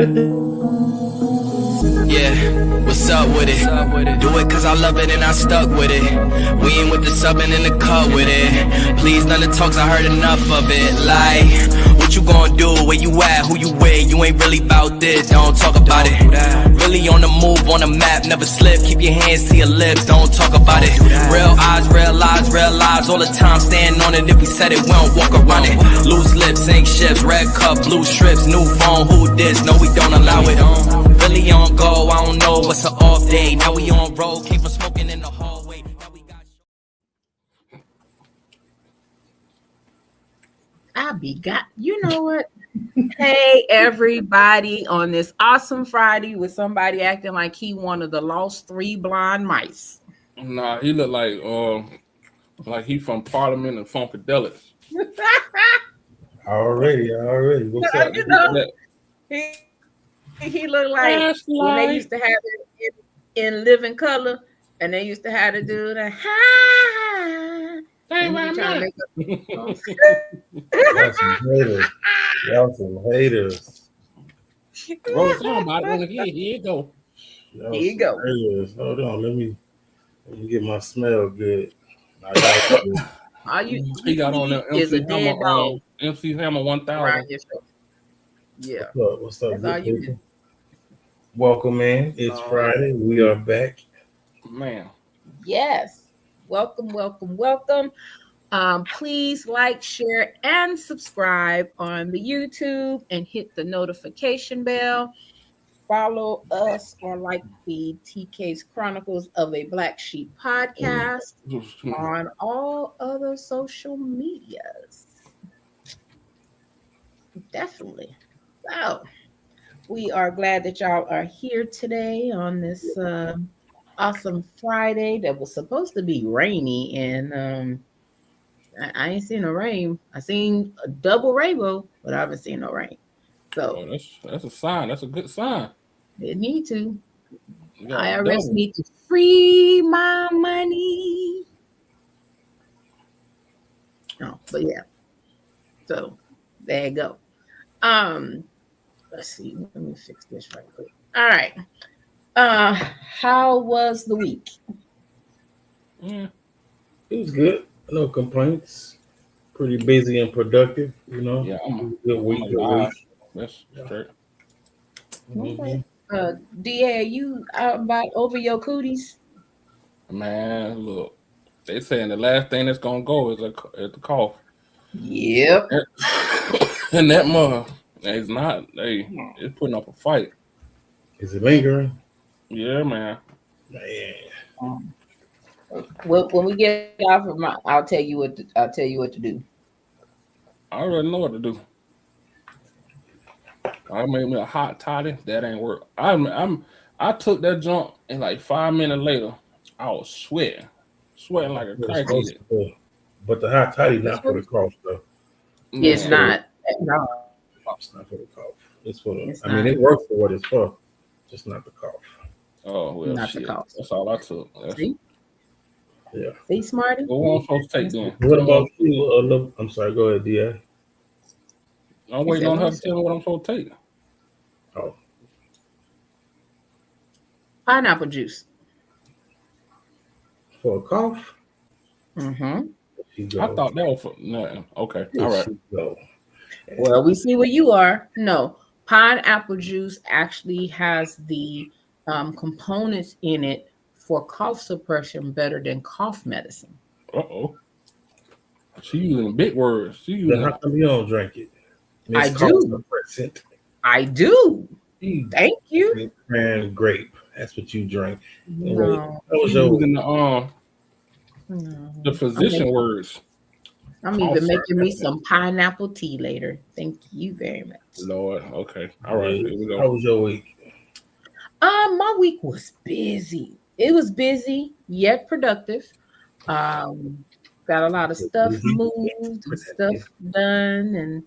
Yeah, what's up with it? Do it cause I love it and I stuck with it. We ain't with the subbing in the cut with it. Please, none of the talks, I heard enough of it. Like, what you gonna do? Where you at? Who you with? You ain't really about this, don't talk about it. Really on the move, on the map, never slip. Keep your hands to your lips, don't talk about it. Real eyes, real lives all the time. Stand on it, if we said it, we don't walk around it. Loose lips, sink ships, red cup, blue strips, new phone, who this? No, we don't allow it. Really on go, I don't know what's an off day. Now we on road, came from smoking in the hallway. Now we got you know what? Hey, everybody, on this awesome Friday with somebody acting like he one of the lost 3 blind mice. Nah, he look like he from Parliament and Funkadelics. Already. What's up? You know, he looked like when they used to have it in living color, and they used to have to do the Y'all some haters. Roll somebody here you go. Here you go. Haters. Hold on, let me get my smell good. All you he got on there MC Hammer 1000. Yeah. What's up? That's all you do. Welcome in. It's Friday. We are back. Man. Yes. Welcome. Please like, share, and subscribe on the YouTube and hit the notification bell. Follow us on like the TK's Chronicles of a Black Sheep podcast on all other social medias. Definitely. So we are glad that y'all are here today on this awesome Friday that was supposed to be rainy, and I ain't seen no rain. I seen a double rainbow, but I haven't seen no rain. So that's a sign. That's a good sign. They need to. IRS need to free my money. Oh, but yeah. So there you go. Let's see. Let me fix this right quick. All right. How was the week? Yeah, it was good. No complaints. Pretty busy and productive, you know. Yeah, I'm good week. That's great. Okay. DA, are you out about over your cooties? Man, look, they saying the last thing that's gonna go is the cough. Yep. And that mother, it's not. It's putting up a fight. Is it lingering? Yeah, man. Well, when we get off of I'll tell you what to do. I already know what to do. I made me a hot toddy. That ain't work. I took that jump and like 5 minutes later, I was sweating like a crackhead. But the hot toddy not for the cough though. It's not. No. It's not for the cough. It's for the. It works for what it's for, just not the cough. Oh well, not shit. The cough. That's all I took. See? Yeah. See, Smarty. What am I supposed to take then? What about you? I'm sorry. Go ahead, DA. I'm waiting on her to tell me what I'm supposed to take. Oh. Pineapple juice. For a cough? Mm-hmm. I thought that was for nothing. Okay. All right. Well, we see where you are. No, pineapple juice actually has the components in it for cough suppression better than cough medicine. Uh-oh. She using big words. Then how come you don't drink it? I do. I do. Thank you. And grape. That's what you drink. No. That was using the physician words. I'm even making me some pineapple tea later. Thank you very much. Lord. Okay. All right. Here we go. How was your week? My week was busy. It was busy yet productive. Got a lot of stuff moved, stuff done, and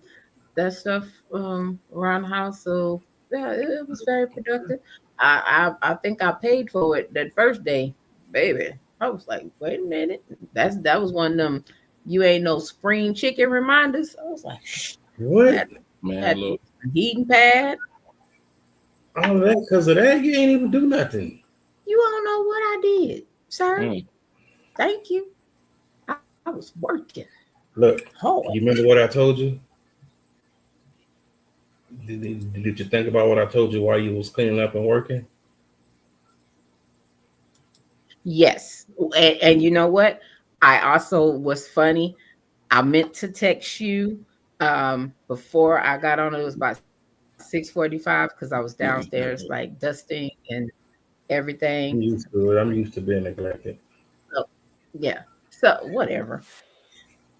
that stuff around the house. So yeah, it was very productive. I think I paid for it that first day, baby. I was like, wait a minute, that was one of them. You ain't no spring chicken reminders. I was like, what? Man, look, heating pad. All of that because of that, you ain't even do nothing. You don't know what I did, sir. Mm. Thank you. I was working Look, hard. you remember what I told you? Did you think about what I told you while you was cleaning up and working? Yes. And you know what? I also was funny. I meant to text you before I got on. It was about 6:45 because I was downstairs like dusting and I'm everything. used to it. I'm used to being neglected. So, yeah. So whatever.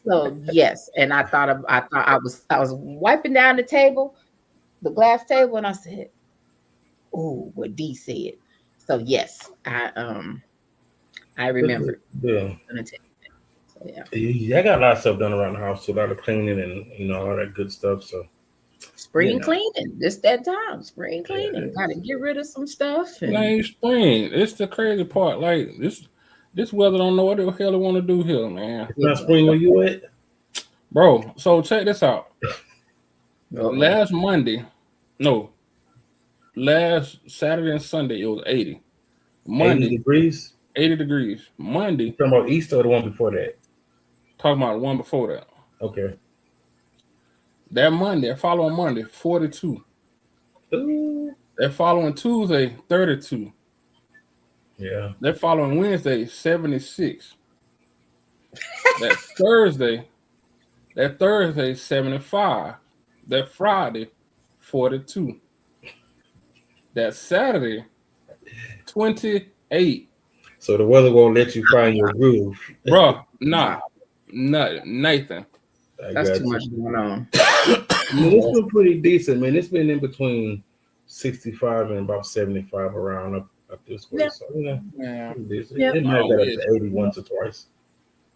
So yes, and I thought I was wiping down the table, the glass table, and I said, "Oh, what D said." So yes, I remembered. Yeah. So yeah, I got a lot of stuff done around the house, too, a lot of cleaning and all that good stuff. So spring cleaning. This that time. Spring cleaning. Got to get rid of some stuff. It And ain't spring. It's the crazy part. Like this weather don't know what the hell they want to do here, man. it's not spring where you at? Bro, so check this out. Uh-oh. Last Saturday and Sunday, it was 80. Monday, 80 degrees? 80 degrees. Monday, Talking about East or the one before that? talking about the one before that. Okay. That following Monday, 42. Ooh. That following Tuesday, 32. Yeah. That following Wednesday, 76. That Thursday, 75. That Friday, 42. That Saturday, 28. So the weather won't let you find your groove. Bro, Nathan. That's too much going on. It's been pretty decent, man. It's been in between 65 and about 75 around up this way. Yeah. So, Yeah. pretty decent. Yeah. It might have got up to 80 once or twice.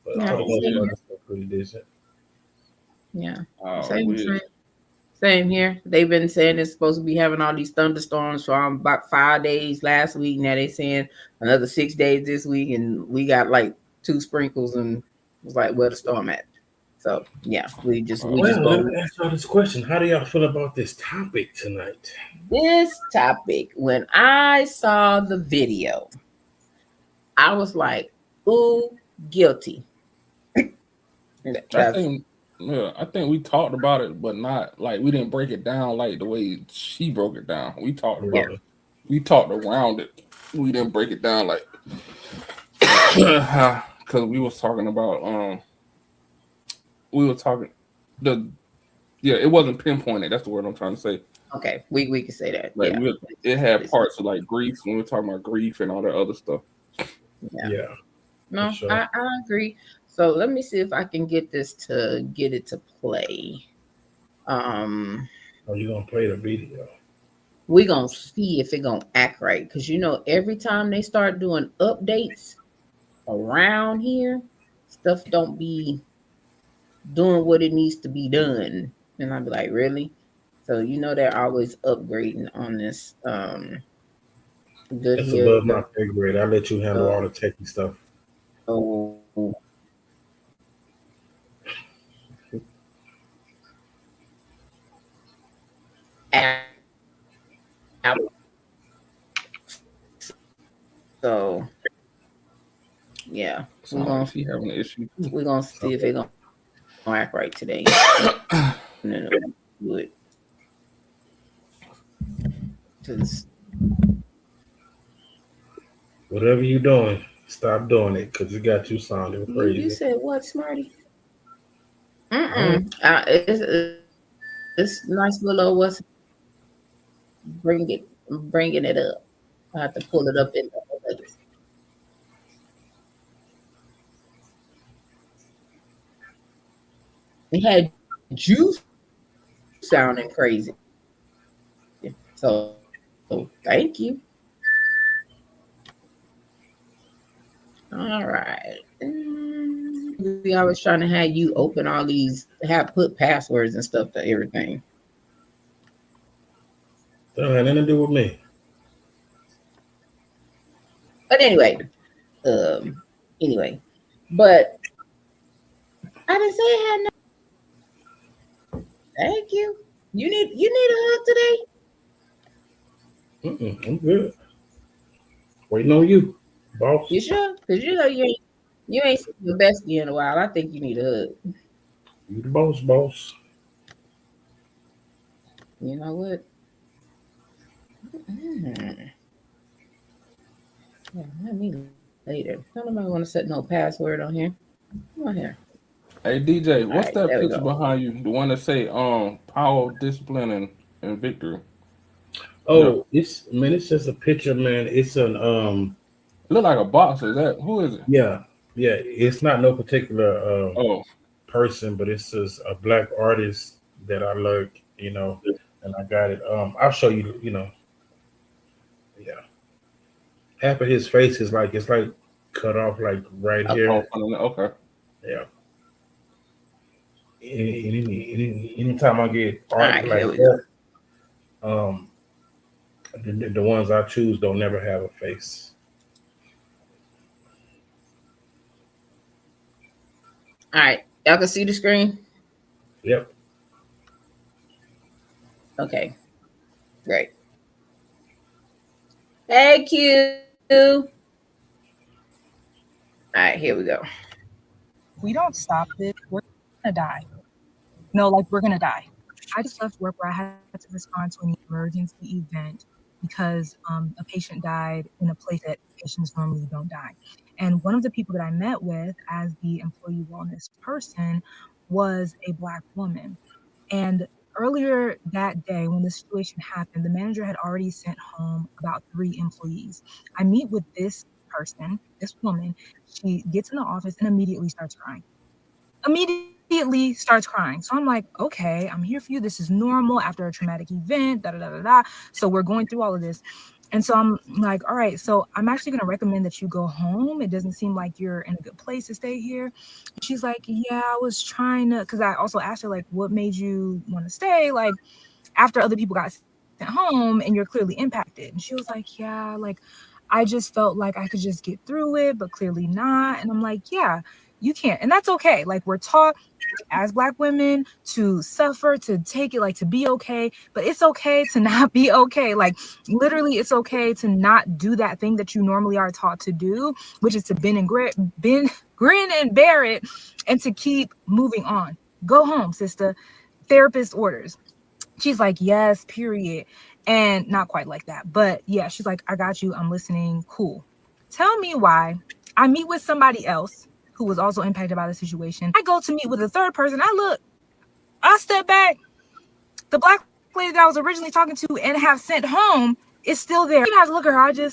But Yeah. it's still pretty decent. Yeah. Oh, Same here. They've been saying it's supposed to be having all these thunderstorms for about 5 days last week. Now they're saying another 6 days this week, and we got like 2 sprinkles, and it's like where the storm at. So yeah, we just Let me ask y'all this question. How do y'all feel about this topic tonight? This topic. When I saw the video, I was like, "Ooh, guilty." I think we talked about it, but not like we didn't break it down like the way she broke it down. We talked about it. We talked around it. We didn't break it down like because we was talking about it wasn't pinpointed. That's the word I'm trying to say. Okay, we can say that. Like it had parts of like grief when we were talking about grief and all that other stuff. Yeah. No, sure. I agree. So let me see if I can get it to play. Are you gonna play the video? We're gonna see if it gonna act right. Because every time they start doing updates around here, stuff don't be doing what it needs to be done. And I'll be like, really? So they're always upgrading on this. Good It's here. above my pay grade. I let you handle all the techie stuff. Oh. So yeah, we're gonna see having an issue. We're gonna see if it's gonna act right today. No, good. Whatever you're doing, stop doing it because it got you sounding crazy. You said what, Smarty? It's nice little what's bringing it up. I have to pull it up in the It had juice sounding crazy. So thank you. All right. We always trying to have you open all these, put passwords and stuff to everything. That don't have nothing to do with me. But anyway, but I didn't say it had nothing. Thank you. You need a hug today? I'm good. Waiting on you, boss. You sure? Because you ain't seen your bestie in a while. I think you need a hug. You the boss, boss. You know what? Yeah, let me later. Don't nobody want to set no password on here. Come on here. Hey DJ, All right, what's there that we picture go. behind you? The one that say power, discipline, and victory. Yeah. Oh, it's just a picture, man. It's an It look like a boxer. Is that who is it? yeah, yeah. It's not no particular Oh, person, but it's just a black artist that I like, and I got it. I'll show you, yeah. Half of his face is like it's like cut off like right oh, here. okay. Yeah. Anytime I get All art right, here like we go. that, um, the ones I choose don't never have a face. All right, y'all can see the screen. Yep. Okay, great. Hey Q. All right, here we go. If we don't stop this, we're gonna die. No, like we're gonna die. I just left work where I had to respond to an emergency event because a patient died in a place that patients normally don't die. And one of the people that I met with as the employee wellness person was a Black woman. And earlier that day, when the situation happened, the manager had already sent home about 3 employees. I meet with this person, this woman. She gets in the office and immediately starts crying. Immediately starts crying. So I'm like, okay, I'm here for you. This is normal after a traumatic event, da da da da da. So we're going through all of this. And so I'm like, all right, so I'm actually going to recommend that you go home. It doesn't seem like you're in a good place to stay here. And she's like, yeah, I was trying to, because I also asked her, like, what made you want to stay? Like, after other people got sent home and you're clearly impacted. And she was like, yeah, like, I just felt like I could just get through it, but clearly not. And I'm like, yeah, you can't. And that's okay. Like, we're taught as Black women to suffer, to take it, like to be okay, but it's okay to not be okay. Like literally it's okay to not do that thing that you normally are taught to do, which is to bend, grin and bear it, and to keep moving on. Go home, sister. Therapist orders. She's like, yes, period. And not quite like that, but yeah, she's like, I got you, I'm listening, cool. Tell me why I meet with somebody else who was also impacted by the situation. I go to meet with a third person. I step back. The Black lady that I was originally talking to and have sent home is still there. You have to look at her.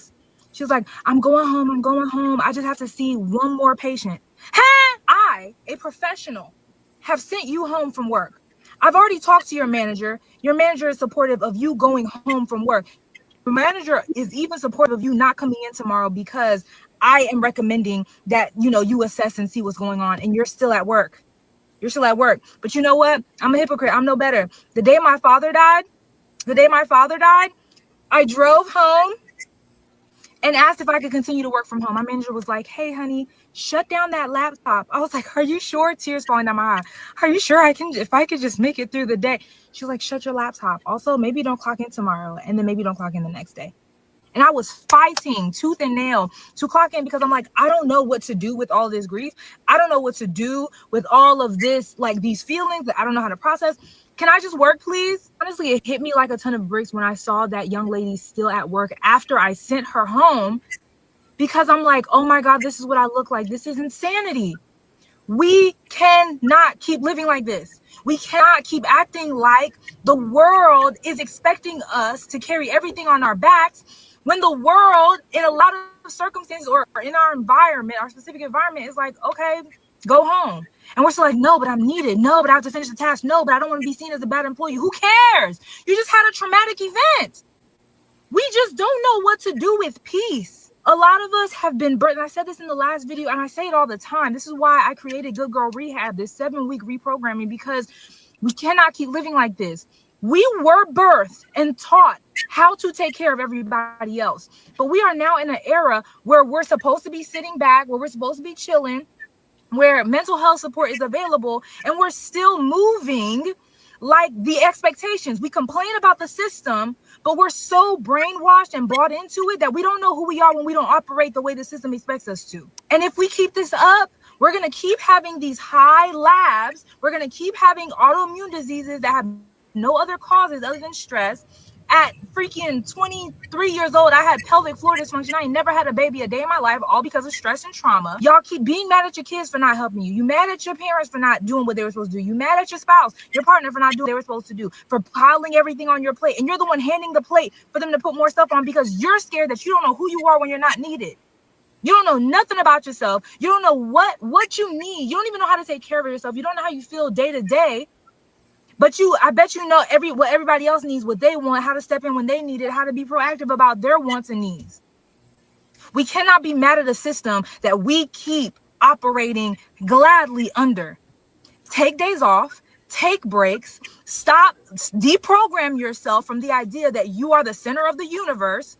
She was like, I'm going home. I just have to see one more patient. I, a professional, have sent you home from work. I've already talked to your manager. Your manager is supportive of you going home from work. Your manager is even supportive of you not coming in tomorrow because I am recommending that, you assess and see what's going on, and you're still at work. But you know what? I'm a hypocrite. I'm no better. The day my father died, I drove home and asked if I could continue to work from home. My manager was like, hey, honey, shut down that laptop. I was like, are you sure? Tears falling down my eye. Are you sure if I could just make it through the day? She was like, shut your laptop. Also, maybe don't clock in tomorrow, and then maybe don't clock in the next day. And I was fighting tooth and nail to clock in because I'm like, I don't know what to do with all this grief. I don't know what to do with all of this, like these feelings that I don't know how to process. Can I just work, please? Honestly, it hit me like a ton of bricks when I saw that young lady still at work after I sent her home, because I'm like, oh my God, this is what I look like. This is insanity. We cannot keep living like this. We cannot keep acting like the world is expecting us to carry everything on our backs when the world, in a lot of circumstances or in our environment, our specific environment, is like, okay, go home. And we're still like, no, but I'm needed. No, but I have to finish the task. No, but I don't want to be seen as a bad employee. Who cares? You just had a traumatic event. We just don't know what to do with peace. A lot of us have been burnt. And I said this in the last video, and I say it all the time. This is why I created Good Girl Rehab, this 7-week reprogramming, because we cannot keep living like this. We were birthed and taught how to take care of everybody else. But we are now in an era where we're supposed to be sitting back, where we're supposed to be chilling, where mental health support is available, and we're still moving like the expectations. We complain about the system, but we're so brainwashed and bought into it that we don't know who we are when we don't operate the way the system expects us to. And if we keep this up, we're going to keep having these high labs. We're going to keep having autoimmune diseases that have no other causes other than stress. At freaking 23 years old, I had pelvic floor dysfunction. I ain't never had a baby a day in my life, all because of stress and trauma. Y'all keep being mad at your kids for not helping you. You mad at your parents for not doing what they were supposed to do. You mad at your spouse, your partner for not doing what they were supposed to do, for piling everything on your plate. And you're the one handing the plate for them to put more stuff on because you're scared that you don't know who you are when you're not needed. You don't know nothing about yourself. You don't know what you need. You don't even know how to take care of yourself. You don't know how you feel day to day. But I bet you know what everybody else needs, what they want, how to step in when they need it, how to be proactive about their wants and needs. We cannot be mad at a system that we keep operating gladly under. Take days off, take breaks, stop, deprogram yourself from the idea that you are the center of the universe,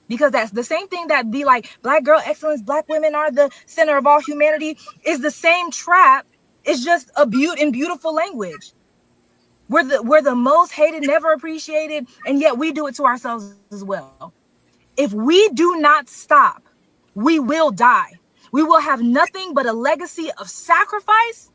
because that's the same thing that be like Black girl excellence, Black women are the center of all humanity, is the same trap. It's just a beautiful language. We're the most hated, never appreciated, and yet we do it to ourselves as well. If we do not stop, we will die. We will have nothing but a legacy of sacrifice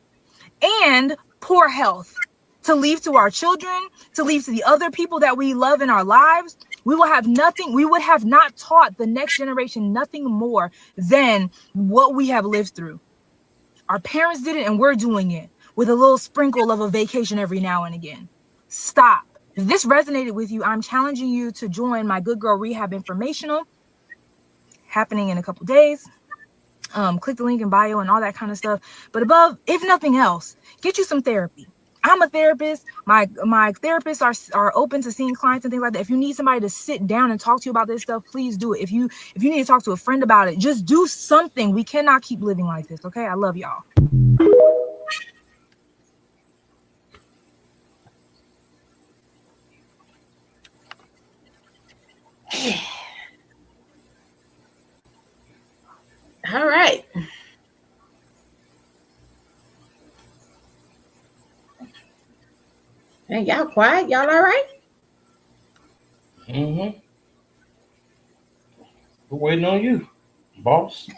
and poor health to leave to our children, to leave to the other people that we love in our lives. We will have nothing. We would have not taught the next generation nothing more than what we have lived through. Our parents did it and we're doing it with a little sprinkle of a vacation every now and again. Stop. If this resonated with you, I'm challenging you to join my Good Girl Rehab Informational happening in a couple days. Click the link in bio and all that kind of stuff. But above, if nothing else, get you some therapy. I'm a therapist. My therapists are open to seeing clients and things like that. If you need somebody to sit down and talk to you about this stuff, please do it. If you need to talk to a friend about it, just do something. We cannot keep living like this. Okay. I love y'all. All right. Hey, y'all quiet? Y'all all right? Mm-hmm. We're waiting on you, boss.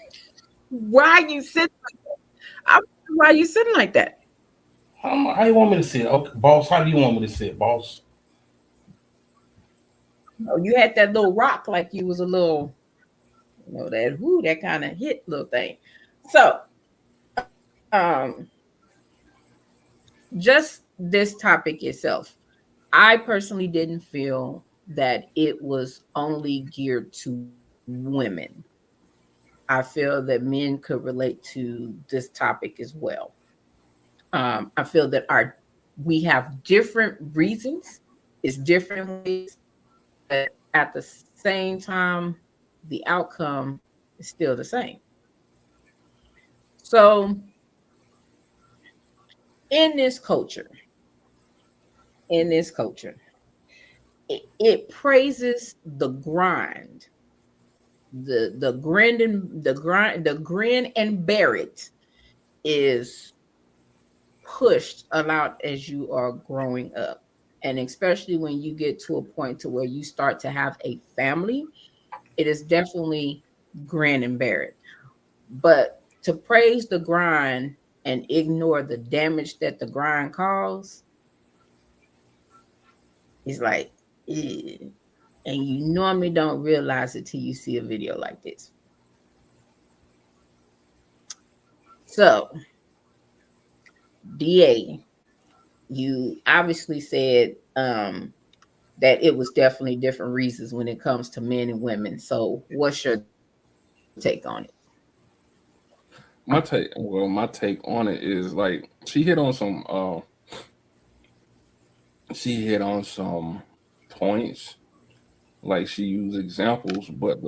Why you sitting like that? Why you sitting like that? How you want me to sit? Okay, boss, how do you want me to sit, boss? Oh, you had that little rock like you was a little, that kind of hit little thing. So, just this topic itself, I personally didn't feel that it was only geared to women. I feel that men could relate to this topic as well. I feel that we have different reasons, it's different ways, but at the same time, the outcome is still the same. So, in this culture, it praises the grind, the grin and bear it is pushed a lot as you are growing up, and especially when you get to a point to where you start to have a family, it is definitely grin and bear it. But to praise the grind and ignore the damage that the grind causes is like, ew. And you normally don't realize it till you see a video like this. So, DA, you obviously said that it was definitely different reasons when it comes to men and women. So, what's your take on it? My take on it is like she hit on some points, like she used examples, but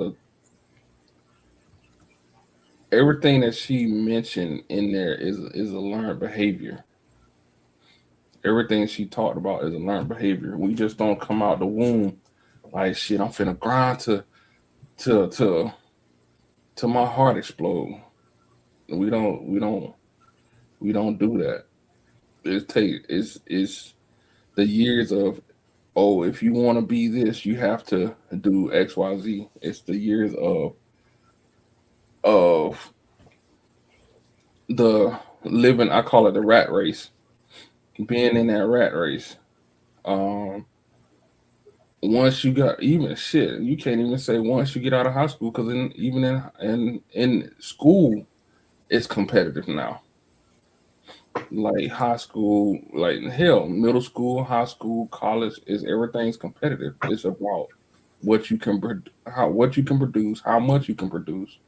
everything that she mentioned in there is a learned behavior. Everything she talked about is a learned behavior. We just don't come out the womb like, shit, I'm finna grind to my heart explode. We don't do that. It's the years of oh, if you want to be this, you have to do XYZ. It's the years of the living. I call it the rat race. Being in that rat race. Um, Once you got even shit, you can't even say once you get out of high school because even in school, it's competitive now. Like high school, like hell, middle school, high school, college is everything's competitive. It's about what you can what you can produce, how much you can produce,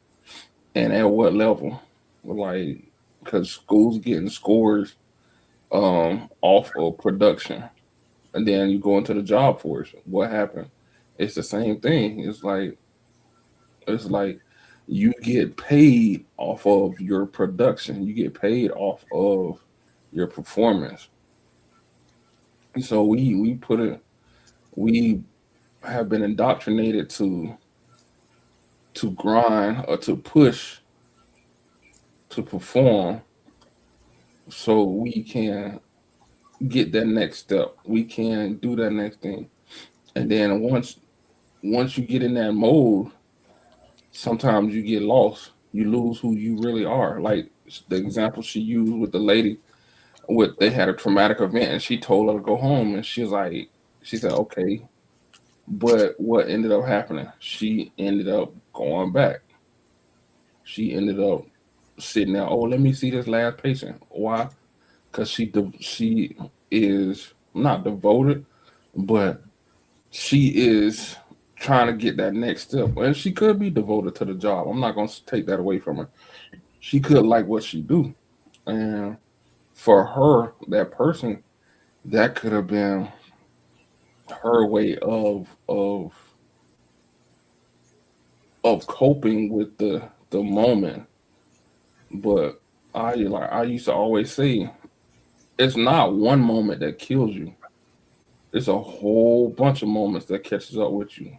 and at what level. Like because school's getting scores off of production, and then you go into the job force. What happened? It's the same thing. It's like you get paid off of your production. You get paid off of your performance. So we put it we have been indoctrinated to grind or to push to perform so we can get that next step. We can do that next thing. And then once you get in that mode, sometimes you get lost. You lose who you really are. Like the example she used with the lady with they had a traumatic event and she told her to go home and she said, okay, but what ended up happening? She ended up going back. She ended up sitting there. Oh, let me see this last patient. Why? Because she is not devoted, but she is trying to get that next step. And she could be devoted to the job. I'm not going to take that away from her. She could like what she do, and for her, that person, that could have been her way of coping with the moment. But I used to always say it's not one moment that kills you. It's a whole bunch of moments that catches up with you.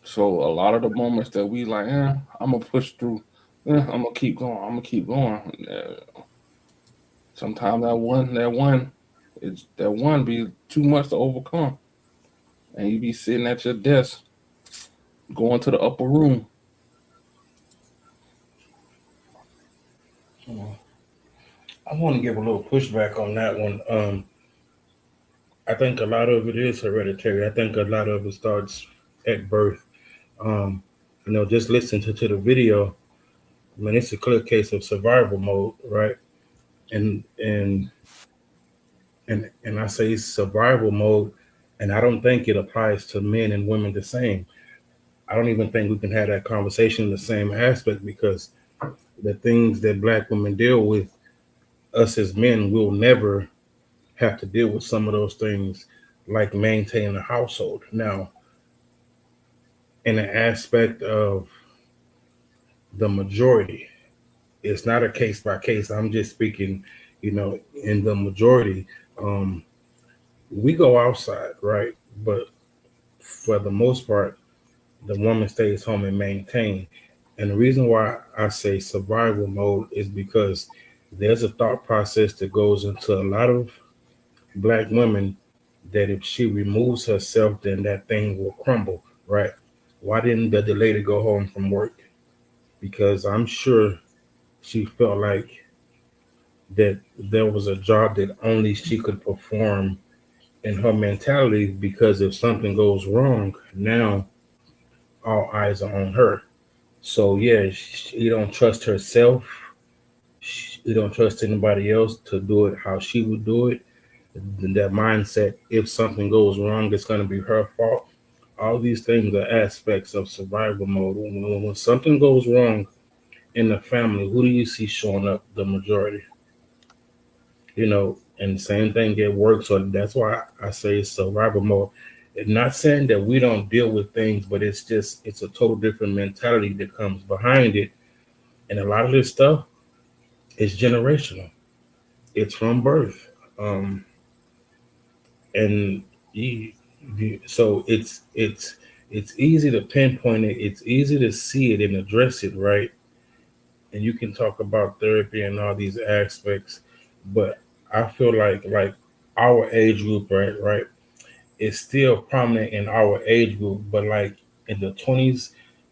So a lot of the moments that we like, I'm gonna push through. I'm gonna keep going. I'm gonna keep going. Sometimes that one be too much to overcome, and you be sitting at your desk, going to the upper room. I want to give a little pushback on that one. I think a lot of it is hereditary. I think a lot of it starts at birth. Um, just listen to the video. I mean, it's a clear case of survival mode, right? And and and I say survival mode, and I don't think it applies to men and women the same. I don't even think we can have that conversation in the same aspect because the things that black women deal with, us as men will never have to deal with some of those things, like maintaining a household. Now, in the aspect of the majority, it's not a case by case. I'm just speaking, in the majority. Um, we go outside, right? But for the most part, the woman stays home and maintain. And the reason why I say survival mode is because there's a thought process that goes into a lot of black women that if she removes herself, then that thing will crumble, right? Why didn't the lady go home from work? Because I'm sure she felt like that there was a job that only she could perform in her mentality because if something goes wrong, now all eyes are on her. So yeah, she don't trust herself. She don't trust anybody else to do it how she would do it. That mindset, if something goes wrong, it's going to be her fault. All these things are aspects of survival mode. When something goes wrong in the family, who do you see showing up? The majority, and same thing at work. So that's why I say it's survival mode. It's not saying that we don't deal with things, but it's a total different mentality that comes behind it. And a lot of this stuff is generational. It's from birth. And so it's easy to pinpoint it. It's easy to see it and address it, right? And you can talk about therapy and all these aspects, but I feel like our age group, right, it's still prominent in our age group, but like in the 20s,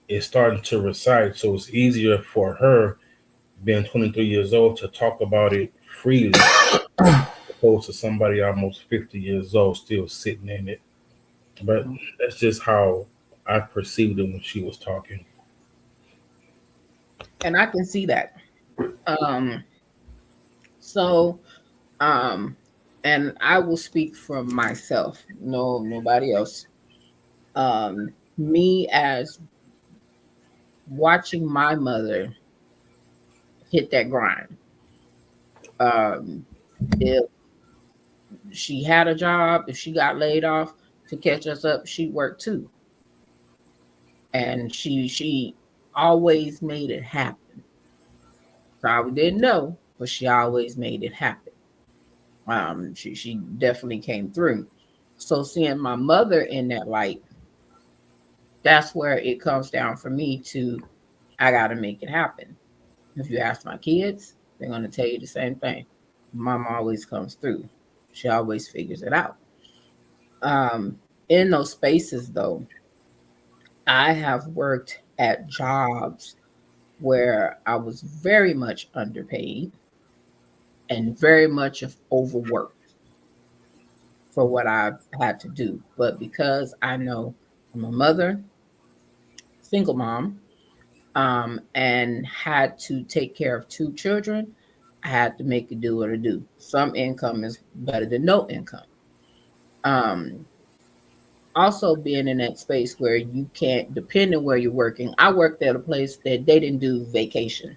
it's starting to recede. So it's easier for her, being 23 years old, to talk about it freely, opposed to somebody almost 50 years old still sitting in it. But that's just how I perceived it when she was talking. And I can see that. Um, so, um, and I will speak from myself, no, nobody else. Me as watching my mother hit that grind. Um, if she had a job, if she got laid off to catch us up, she worked too, and she always made it happen. Probably didn't know, but she always made it happen. She definitely came through. So seeing my mother in that light, that's where it comes down for me to I got to make it happen. If you ask my kids, they're going to tell you the same thing. Mom always comes through. She always figures it out. In those spaces, though, I have worked at jobs where I was very much underpaid and very much of overworked for what I've had to do. But because I know I'm a mother, single mom, and had to take care of two children, I had to make it do what it do. Some income is better than no income. Um, Also being in that space where you can't, depend on where you're working. I worked at a place that they didn't do vacation.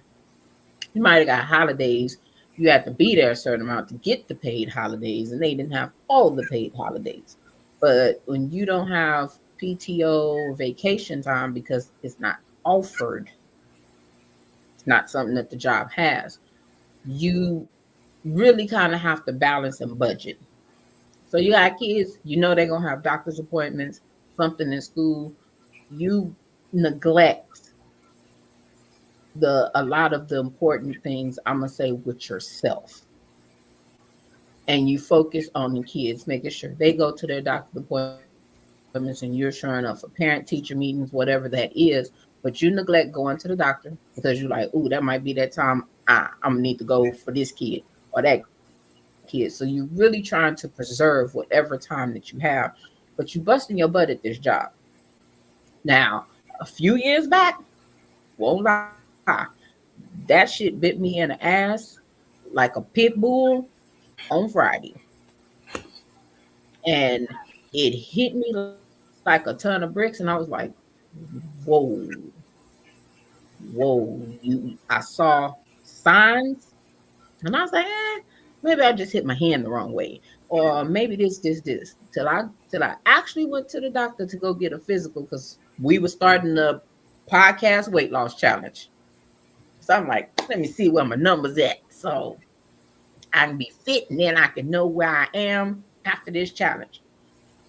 You might have got holidays. You had to be there a certain amount to get the paid holidays, and they didn't have all the paid holidays. But when you don't have PTO vacation time because it's not offered, it's not something that the job has, you really kind of have to balance and budget. So you got kids, you know they're gonna have doctor's appointments, something in school. You neglect the a lot of the important things, I'm gonna say, with yourself. And you focus on the kids, making sure they go to their doctor's appointments and you're showing up for parent teacher meetings, whatever that is. But you neglect going to the doctor because you're like, ooh, that might be that time I'm gonna need to go for this kid or that kid. So you're really trying to preserve whatever time that you have, but you busting your butt at this job. Now, a few years back, won't lie, that shit bit me in the ass like a pit bull on Friday. And it hit me like a ton of bricks. And I was like, whoa, I saw signs and I was like, maybe I just hit my hand the wrong way. Or maybe this. Till I actually went to the doctor to go get a physical because we were starting the podcast weight loss challenge. So I'm like, let me see where my numbers at. So I can be fit and then I can know where I am after this challenge.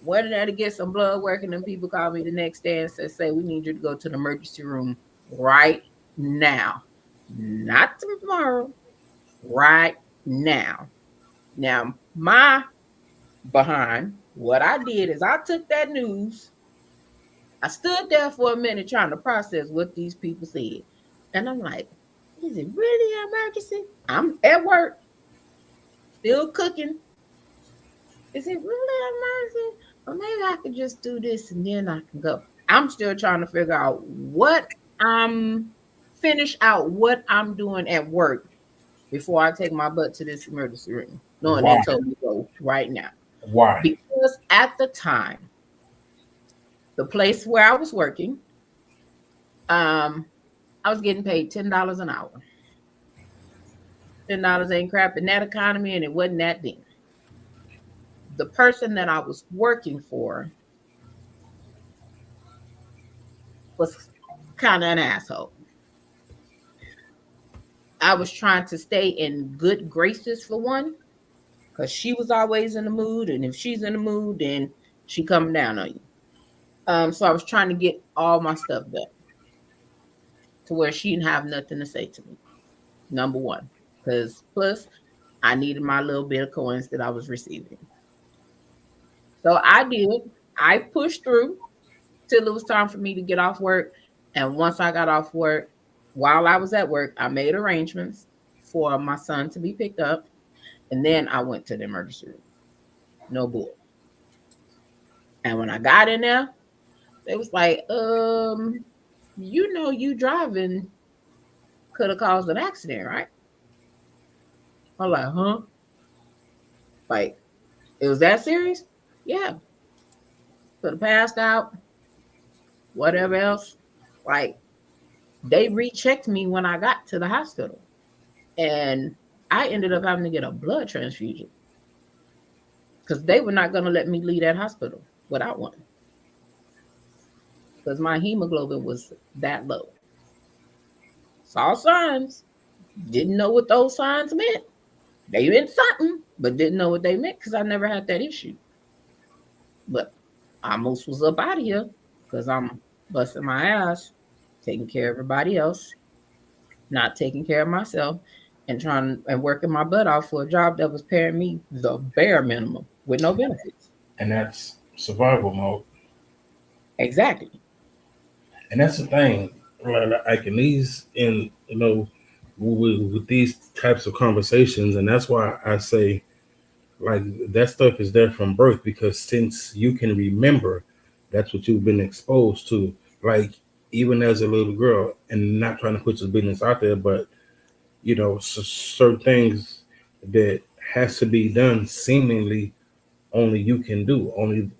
Went there to get some blood work, and then people called me the next day and said, "Say we need you to go to the emergency room right now, not tomorrow, right now." Now, my behind, what I did is I took that news. I stood there for a minute trying to process what these people said, and I'm like, "Is it really an emergency? I'm at work, still cooking. Is it really an emergency? Or maybe I could just do this and then I can go." I'm still trying to figure out what I'm finish out what I'm doing at work before I take my butt to this emergency room, knowing they Why? told me to go right now. Why? Because at the time, the place where I was working, um, I was getting paid $10 an hour. $10 ain't crap in that economy, and it wasn't that then. The person that I was working for was kind of an asshole. I was trying to stay in good graces for one, because she was always in the mood, and if she's in the mood, then she coming down on you. So I was trying to get all my stuff done to where she didn't have nothing to say to me. Number one, because plus I needed my little bit of coins that I was receiving. So I did. I pushed through till it was time for me to get off work. And once I got off work, while I was at work, I made arrangements for my son to be picked up. And then I went to the emergency room. No bull. And when I got in there, they was like, you driving could have caused an accident, right? I'm like, huh? Like, it was that serious? Yeah. Could have passed out, whatever else. Like, they rechecked me when I got to the hospital. And I ended up having to get a blood transfusion because they were not going to let me leave that hospital without one because my hemoglobin was that low. Saw signs, didn't know what those signs meant. They meant something, but didn't know what they meant because I never had that issue. But I almost was up out of here because I'm busting my ass, taking care of everybody else, not taking care of myself, and trying and working my butt off for a job that was paying me the bare minimum with no benefits. And that's survival mode. Exactly. And that's the thing. Like in these, with these types of conversations, and that's why I say, like, that stuff is there from birth because since you can remember, that's what you've been exposed to. Like, even as a little girl, and not trying to put your business out there, but certain things that has to be done seemingly only you can do, only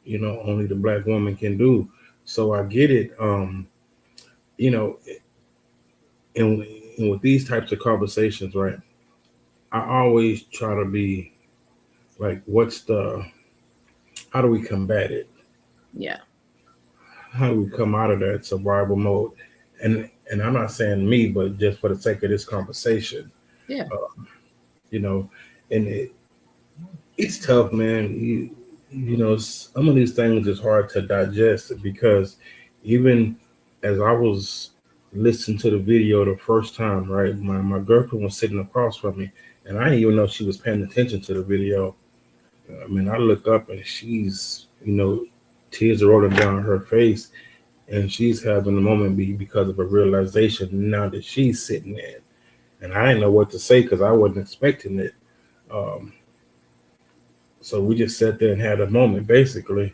the black woman can do. So I get it. You know, and with these types of conversations, right? I always try to be like, how do we combat it? Yeah. How do we come out of that survival mode? And I'm not saying me, but just for the sake of this conversation, Yeah. you know, and it's tough, man. Some of these things is hard to digest because even as I was listening to the video the first time, right, my girlfriend was sitting across from me, and I didn't even know she was paying attention to the video. I mean, I look up and she's, tears are rolling down her face, and she's having a moment because of a realization now that she's sitting there. And I didn't know what to say because I wasn't expecting it. Um, so we just sat there and had a moment, basically.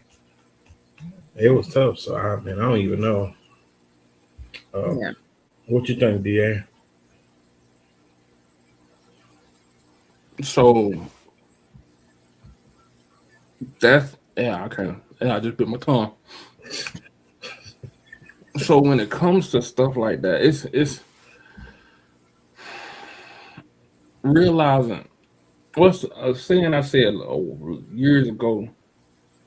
It was tough. So, I don't even know. Yeah. What you think, DA? So that's yeah, okay. Yeah, I just bit my tongue. So when it comes to stuff like that, it's realizing what's a saying I said years ago.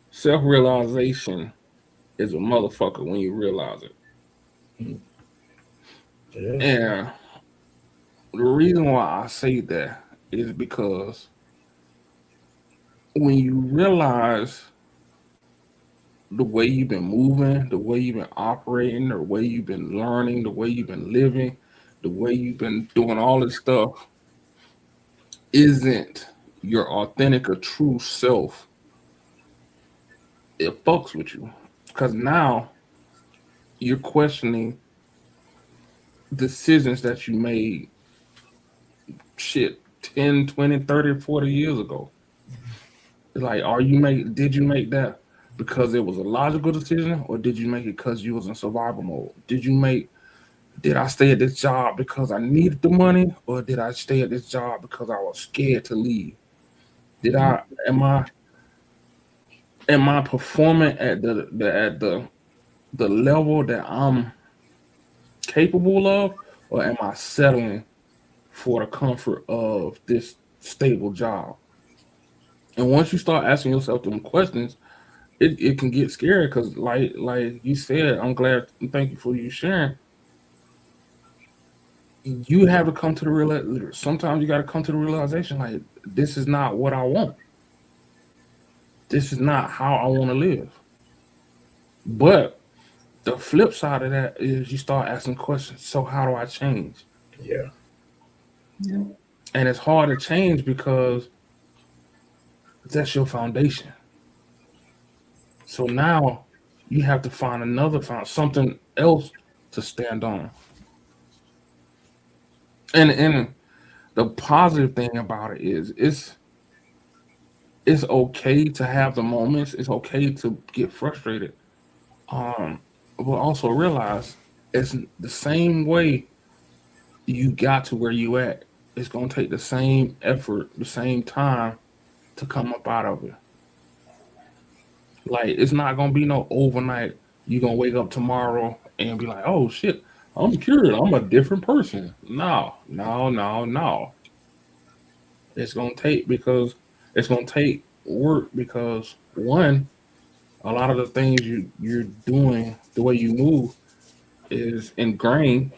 Self-realization is a motherfucker when you realize it. Yeah. And the reason why I say that is because when you realize the way you've been moving, the way you've been operating, the way you've been learning, the way you've been living, the way you've been doing all this stuff isn't your authentic or true self, it fucks with you. Because now you're questioning decisions that you made 10, 20, 30, 40 years ago. Like, did you make that because it was a logical decision, or did you make it because you was in survival mode? Did I stay at this job because I needed the money, or did I stay at this job because I was scared to leave? Am I performing at the level that I'm capable of, or am I settling for the comfort of this stable job? And once you start asking yourself them questions, it can get scary because, like you said, I'm glad. Thank you for you sharing. You have to come to the real. Sometimes you got to come to the realization, like, this is not what I want. This is not how I want to live. But the flip side of that is you start asking questions. So how do I change? Yeah. Yeah. And it's hard to change because that's your foundation. So now you have to find something else to stand on. And the positive thing about it is it's okay to have the moments. It's okay to get frustrated. But also realize it's the same way you got to where you at. It's gonna take the same effort, the same time to come up out of it. Like it's not gonna be no overnight. You gonna wake up tomorrow and be like, oh shit, I'm cured. I'm a different person. No, no, no, no. It's gonna take work because one, a lot of the things you're doing, the way you move is ingrained.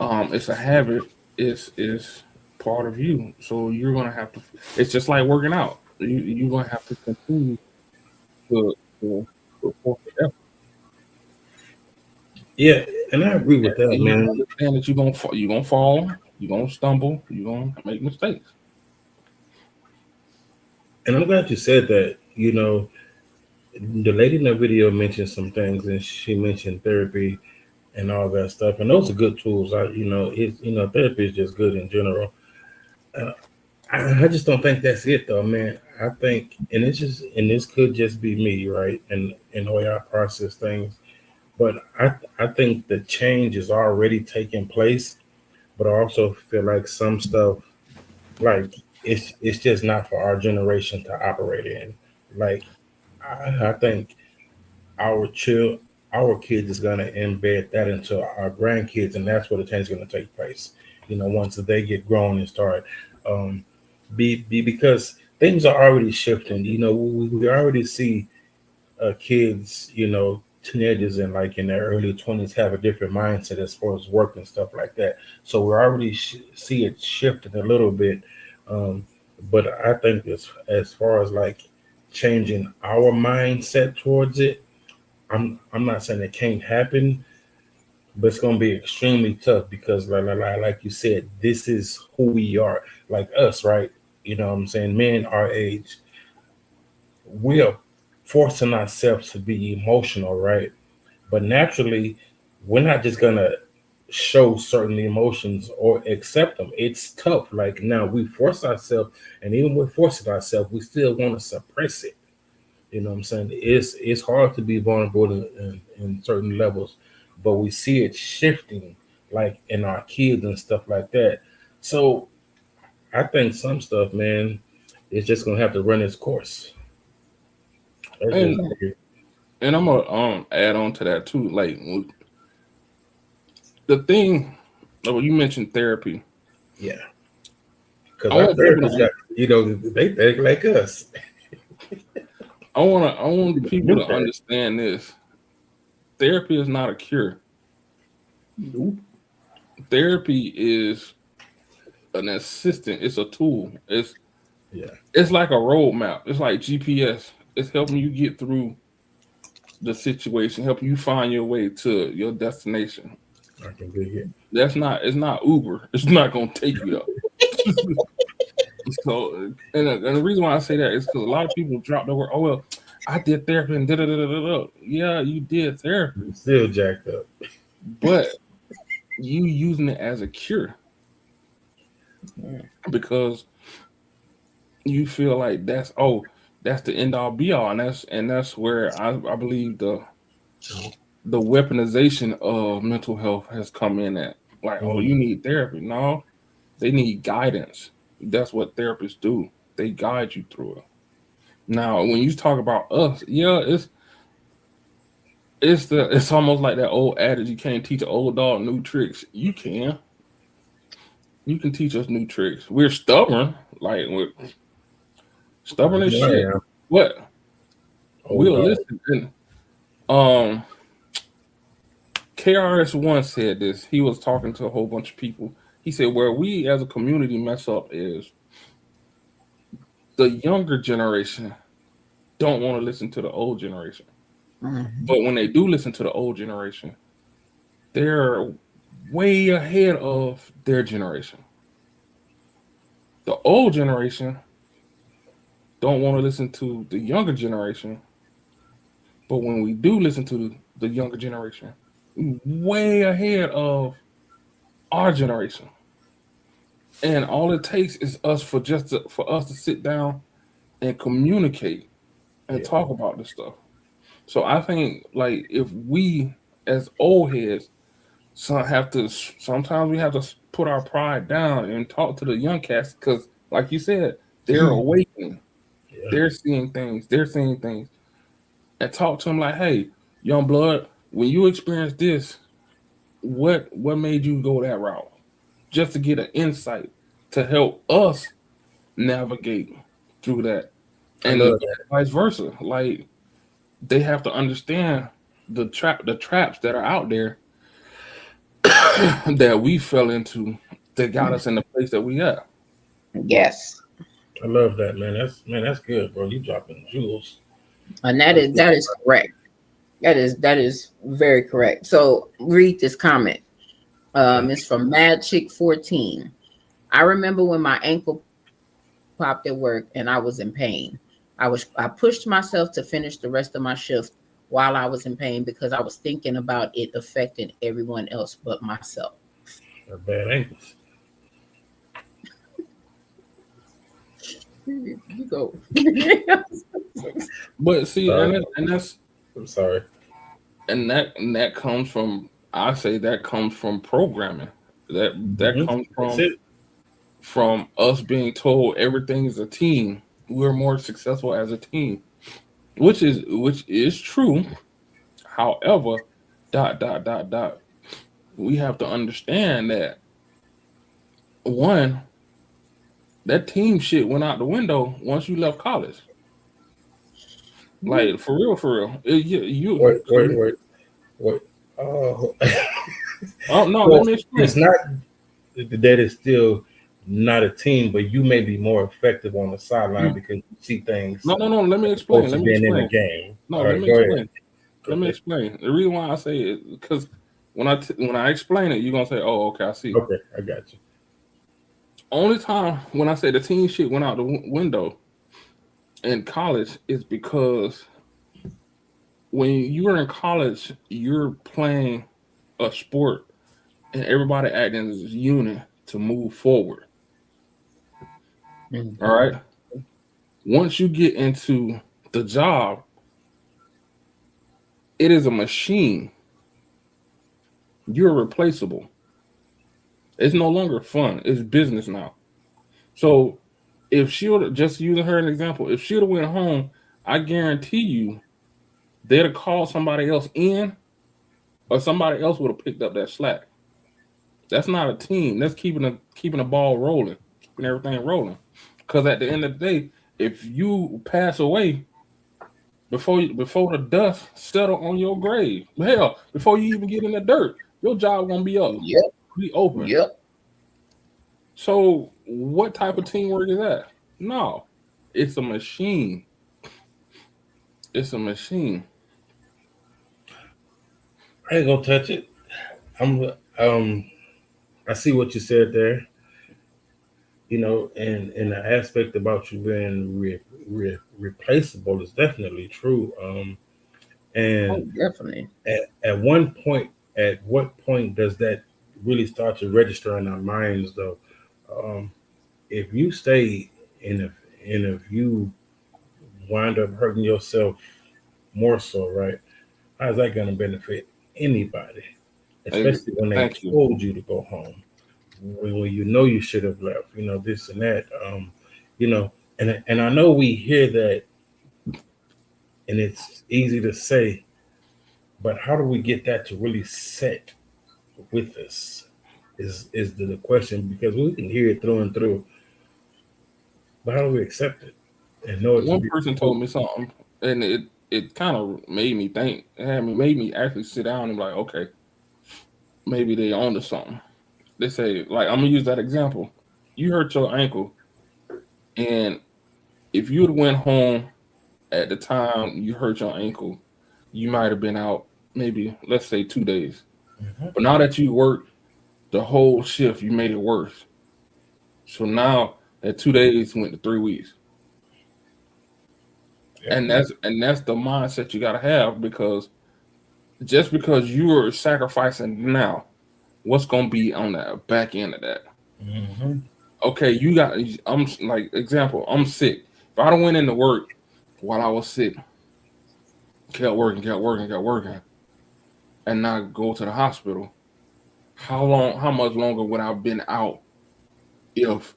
It's a habit. It's part of you. So you're gonna have to. It's just like working out. You're gonna have to continue to force the effort. Yeah, and I agree with that, And you man. understand that you're gonna fall, you're gonna stumble, you're gonna make mistakes. And I'm glad you said that. The lady in the video mentioned some things, and she mentioned therapy and all that stuff. And those are good tools. Therapy is just good in general. Uh, I just don't think that's it, though, man. I think, and this could just be me, right? And the way I process things. But I think the change is already taking place. But I also feel like some stuff, like it's just not for our generation to operate in. Like I think our child, our kids is gonna embed that into our grandkids, and that's where the change is gonna take place. Once they get grown and start, um, be because things are already shifting. We already see kids, teenagers and like in their early 20s have a different mindset as far as work and stuff like that. So we're already see it shifting a little bit. Um, but I think as far as like changing our mindset towards it, I'm not saying it can't happen, but it's gonna be extremely tough because like you said, this is who we are. Like us, right? You know what I'm saying? Men our age, we are forcing ourselves to be emotional, right? But naturally, we're not just gonna show certain emotions or accept them. It's tough. Like now we force ourselves, and even with forcing ourselves, we still want to suppress it. You know what I'm saying? It's hard to be vulnerable in certain levels, but we see it shifting, like in our kids and stuff like that. So I think some stuff, man, is just gonna have to run its course. That's just And and I'm gonna add on to that too. Like the thing, you mentioned therapy. yeah. Because I our want people therapists to got, they think like us. I want people to understand this. Therapy is not a cure. Nope. Therapy is an assistant. It's a tool. Yeah, It's like a roadmap. It's like GPS. It's helping you get through the situation, helping you find your way to your destination. I can dig it. It's not Uber. It's not gonna take you there. So, and the reason why I say that is because a lot of people drop the word. Oh well, I did therapy and da da da da da. Yeah, you did therapy, I'm still jacked up. but you using it as a cure because you feel like that's the end all be all, and that's where I believe the weaponization of mental health has come in at. Like, oh, you need therapy. No, they need guidance. That's what therapists do. They guide you through it. Now, when you talk about us, yeah, it's almost like that old adage: you can't teach an old dog new tricks. You can teach us new tricks. We're stubborn, like we're stubborn as shit. Yeah, But old we'll dog. listen. And um, KRS One said this. He was talking to a whole bunch of people. He said, "Where we as a community mess up is the younger generation don't want to listen to the old generation. But when they do listen to the old generation, they're way ahead of their generation. The old generation don't want to listen to the younger generation, but when we do listen to the younger generation, way ahead of our generation, and all it takes is us for us to sit down and communicate and Yeah. talk about this stuff. So I think like if we as old heads sometimes we have to put our pride down and talk to the young cats because like you said, they're awakening. Yeah. They're seeing things and talk to them like, hey, young blood, when you experience this, what made you go that route? Just to get an insight to help us navigate through that. I And love that. vice versa. Like they have to understand the traps that are out there that we fell into that got us in the place that we at. Yes. I love that, man. That's good, bro. You dropping jewels. And that is correct. That is very correct. So read this comment. It's from Mad Chick 14. I remember when my ankle popped at work and I was in pain. I pushed myself to finish the rest of my shift while I was in pain because I was thinking about it affecting everyone else but myself. They're bad ankles. You go. But see, Sorry. and that's I'm sorry. and that comes from I say that comes from programming. That Mhm. comes That's it. from us being told everything is a team. We're more successful as a team, which is true. However, dot. We have to understand that one, that team shit went out the window once you left college. Like for real. Wait. Oh, Oh no, well, let me explain. it's not that it's still not a team, but you may be more effective on the sideline because you see things No. Let me explain. opposed Let to me being in the explain. game. No, All let right, me go explain. ahead. Let me explain. The reason why I say it because when I explain it, you're gonna say, "Oh, okay, I see." Okay, I got you. Only time when I say the team shit went out the window in college is because when you were in college, you're playing a sport and everybody acting as a unit to move forward. Mhm. All right. Once you get into the job, it is a machine. You're replaceable. It's no longer fun. It's business now. So if she would just using her as an example, if she would have went home, I guarantee you they'd have called somebody else in, or somebody else would have picked up that slack. That's not a team. That's keeping the ball rolling, keeping everything rolling. Because at the end of the day, if you pass away before the dust settle on your grave, hell, before you even get in the dirt, your job won't be up, Yep. be open. Yep. So what type of teamwork is that? No, it's a machine. It's a machine. I ain't gonna touch it. I'm I see what you said there. You know, and the aspect about you being replaceable is definitely true. And Oh, definitely. at one point, at what point does that really start to register in our minds, though? Um, if you stay and if you wind up hurting yourself more so, right? How's that going to benefit anybody? Especially when they Thank you. told you to go home, when you know you should have left, you know, this and that, you know, and I know we hear that, and it's easy to say, but how do we get that to really set with us? Is the question, because we can hear it through and through, but how do we accept it and know it to One be? person told me something, and it kind of made me think. Made me actually sit down and be like, okay, maybe they own to something. They say, like, I'm gonna use that example. You hurt your ankle, and if you'd went home at the time you hurt your ankle, you might have been out maybe let's say 2 days. Mhm. But now that you worked the whole shift, you made it worse. So now that 2 days went to 3 weeks. And that's the mindset you gotta have, because just because you're sacrificing now, what's gonna be on the back end of that? Mm-hmm. Okay, I'm like, example, I'm sick. If I don't went into work while I was sick, kept working, and not go to the hospital, how much longer would I have been out if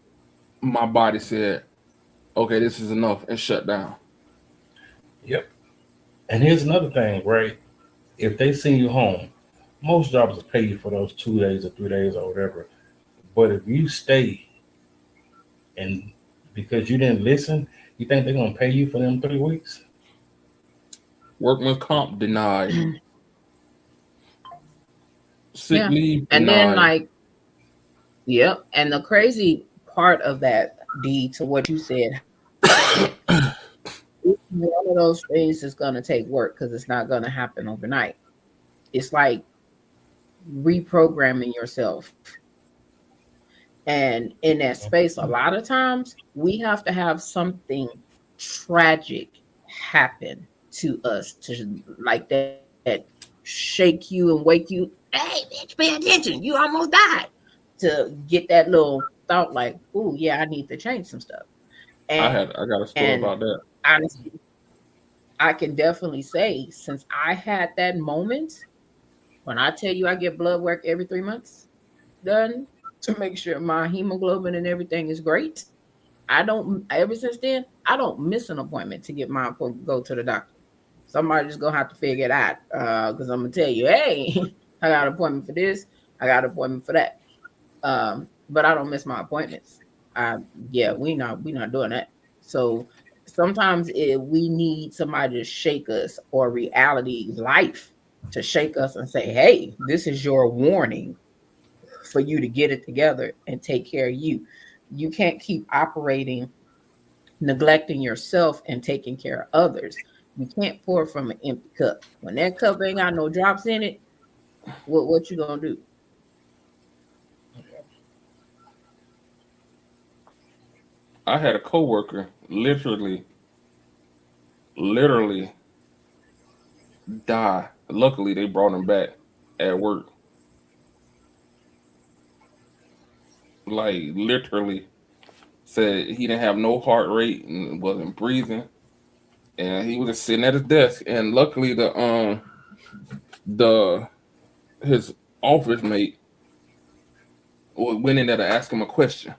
my body said, okay, this is enough, and shut down? Yep. And here's another thing, right? If they send you home, most jobs will pay you for those 2 days or 3 days or whatever. But if you stay and because you didn't listen, you think they're gonna pay you for them 3 weeks? Workman's comp denied. Sick Yeah. leave And then denied. like, yep. And the crazy part of that, D, to what you said, one of those things is going to take work because it's not going to happen overnight. It's like reprogramming yourself. And in that space, a lot of times we have to have something tragic happen to us to like that shake you and wake you. Hey, bitch, pay attention. You almost died. To get that little thought like, oh, yeah, I need to change some stuff. I got a story about that. Honestly, I can definitely say since I had that moment, when I tell you I get blood work every 3 months done to make sure my hemoglobin and everything is great. Ever since then, I don't miss an appointment to get my appointment, go to the doctor. Somebody just gonna have to figure it out. Because I'm gonna tell you, hey, I got an appointment for this, I got an appointment for that. But I don't miss my appointments. We not doing that. So sometimes we need somebody to shake us, or reality, life, to shake us and say, hey, this is your warning for you to get it together and take care of you. You can't keep operating, neglecting yourself and taking care of others. You can't pour from an empty cup. When that cup ain't got no drops in it, what you gonna do? I had a coworker literally die. Luckily, they brought him back at work. Like, literally said he didn't have no heart rate and wasn't breathing, and he was just sitting at his desk. And luckily, the his office mate went in there to ask him a question.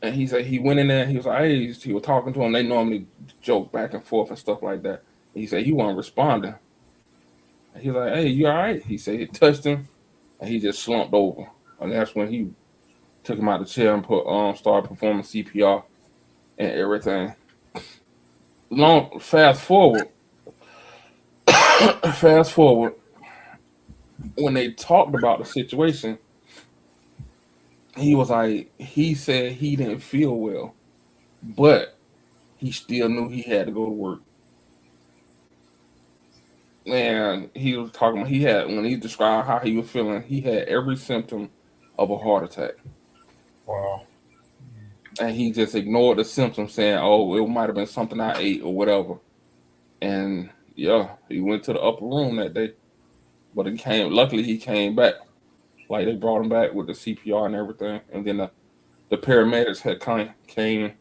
And he said he went in there. He was like, hey, he was talking to him. They normally joke back and forth and stuff like that. He said he wasn't responding. And he was like, hey, you all right? He said he touched him, and he just slumped over. And that's when he took him out of the chair and started performing CPR and everything. Fast forward, when they talked about the situation, he was like, he said he didn't feel well, but he still knew he had to go to work. And he was talking, when he described how he was feeling, he had every symptom of a heart attack. Wow. And he just ignored the symptoms, saying, oh, it might have been something I ate or whatever. And yeah, he went to the upper room that day. But luckily he came back. Like, they brought him back with the CPR and everything. And then the paramedics had came.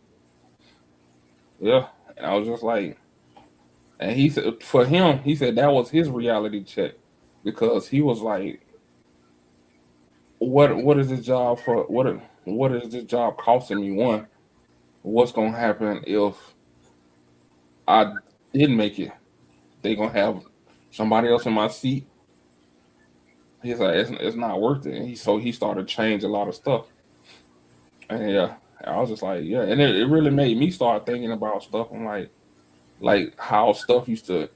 Yeah. And I was just like, and he said, for him, he said that was his reality check, because he was like, what is this job for? What is this job costing me? One, what's gonna happen if I didn't make it? They gonna have somebody else in my seat. He's like, it's not worth it. And he started to change a lot of stuff. And yeah, I was just like, yeah. And it really made me start thinking about stuff. I'm like how stuff used to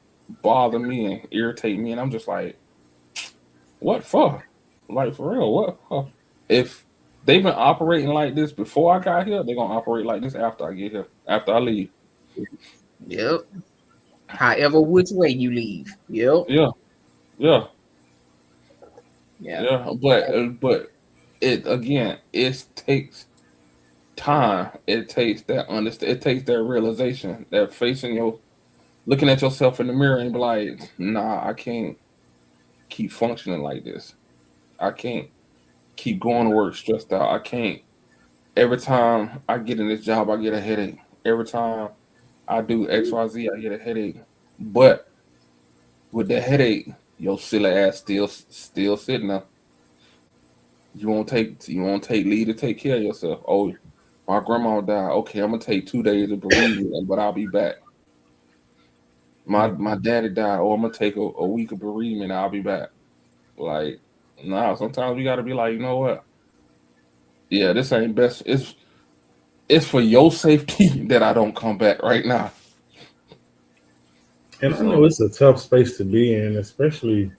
bother me and irritate me. And I'm just like, what for? Like, for real, what for? If they've been operating like this before I got here, they're gonna operate like this after I get here, after I leave. Yep. However, which way you leave. Yep. Yeah. Yeah. But it takes time. It takes that it takes that realization, that facing your looking at yourself in the mirror and be like, nah, I can't keep functioning like this. I can't keep going to work stressed out. I can't. Every time I get in this job, I get a headache. Every time I do XYZ, I get a headache. But with the headache, your silly ass still sitting there. You won't take leave to take care of yourself. Oh, my grandma died. Okay, I'm gonna take 2 days of bereavement, but I'll be back. My daddy died. Oh, I'm gonna take a week of bereavement. I'll be back. Like, nah. Sometimes we gotta be like, you know what? Yeah, this ain't best. It's for your safety that I don't come back right now. And I know So, it's a tough space to be in, especially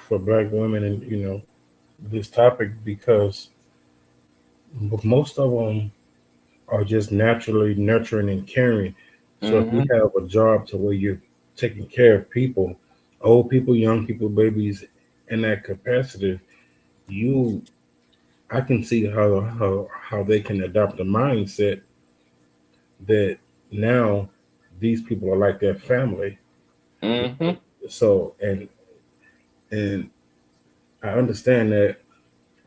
for Black women, and this topic, because most of them are just naturally nurturing and caring. So if you hmm have a job to where you're taking care of people, old people, young people, babies, in that capacity, you I can see how they can adopt a mindset that now these people are like their family. hmm So and I understand that,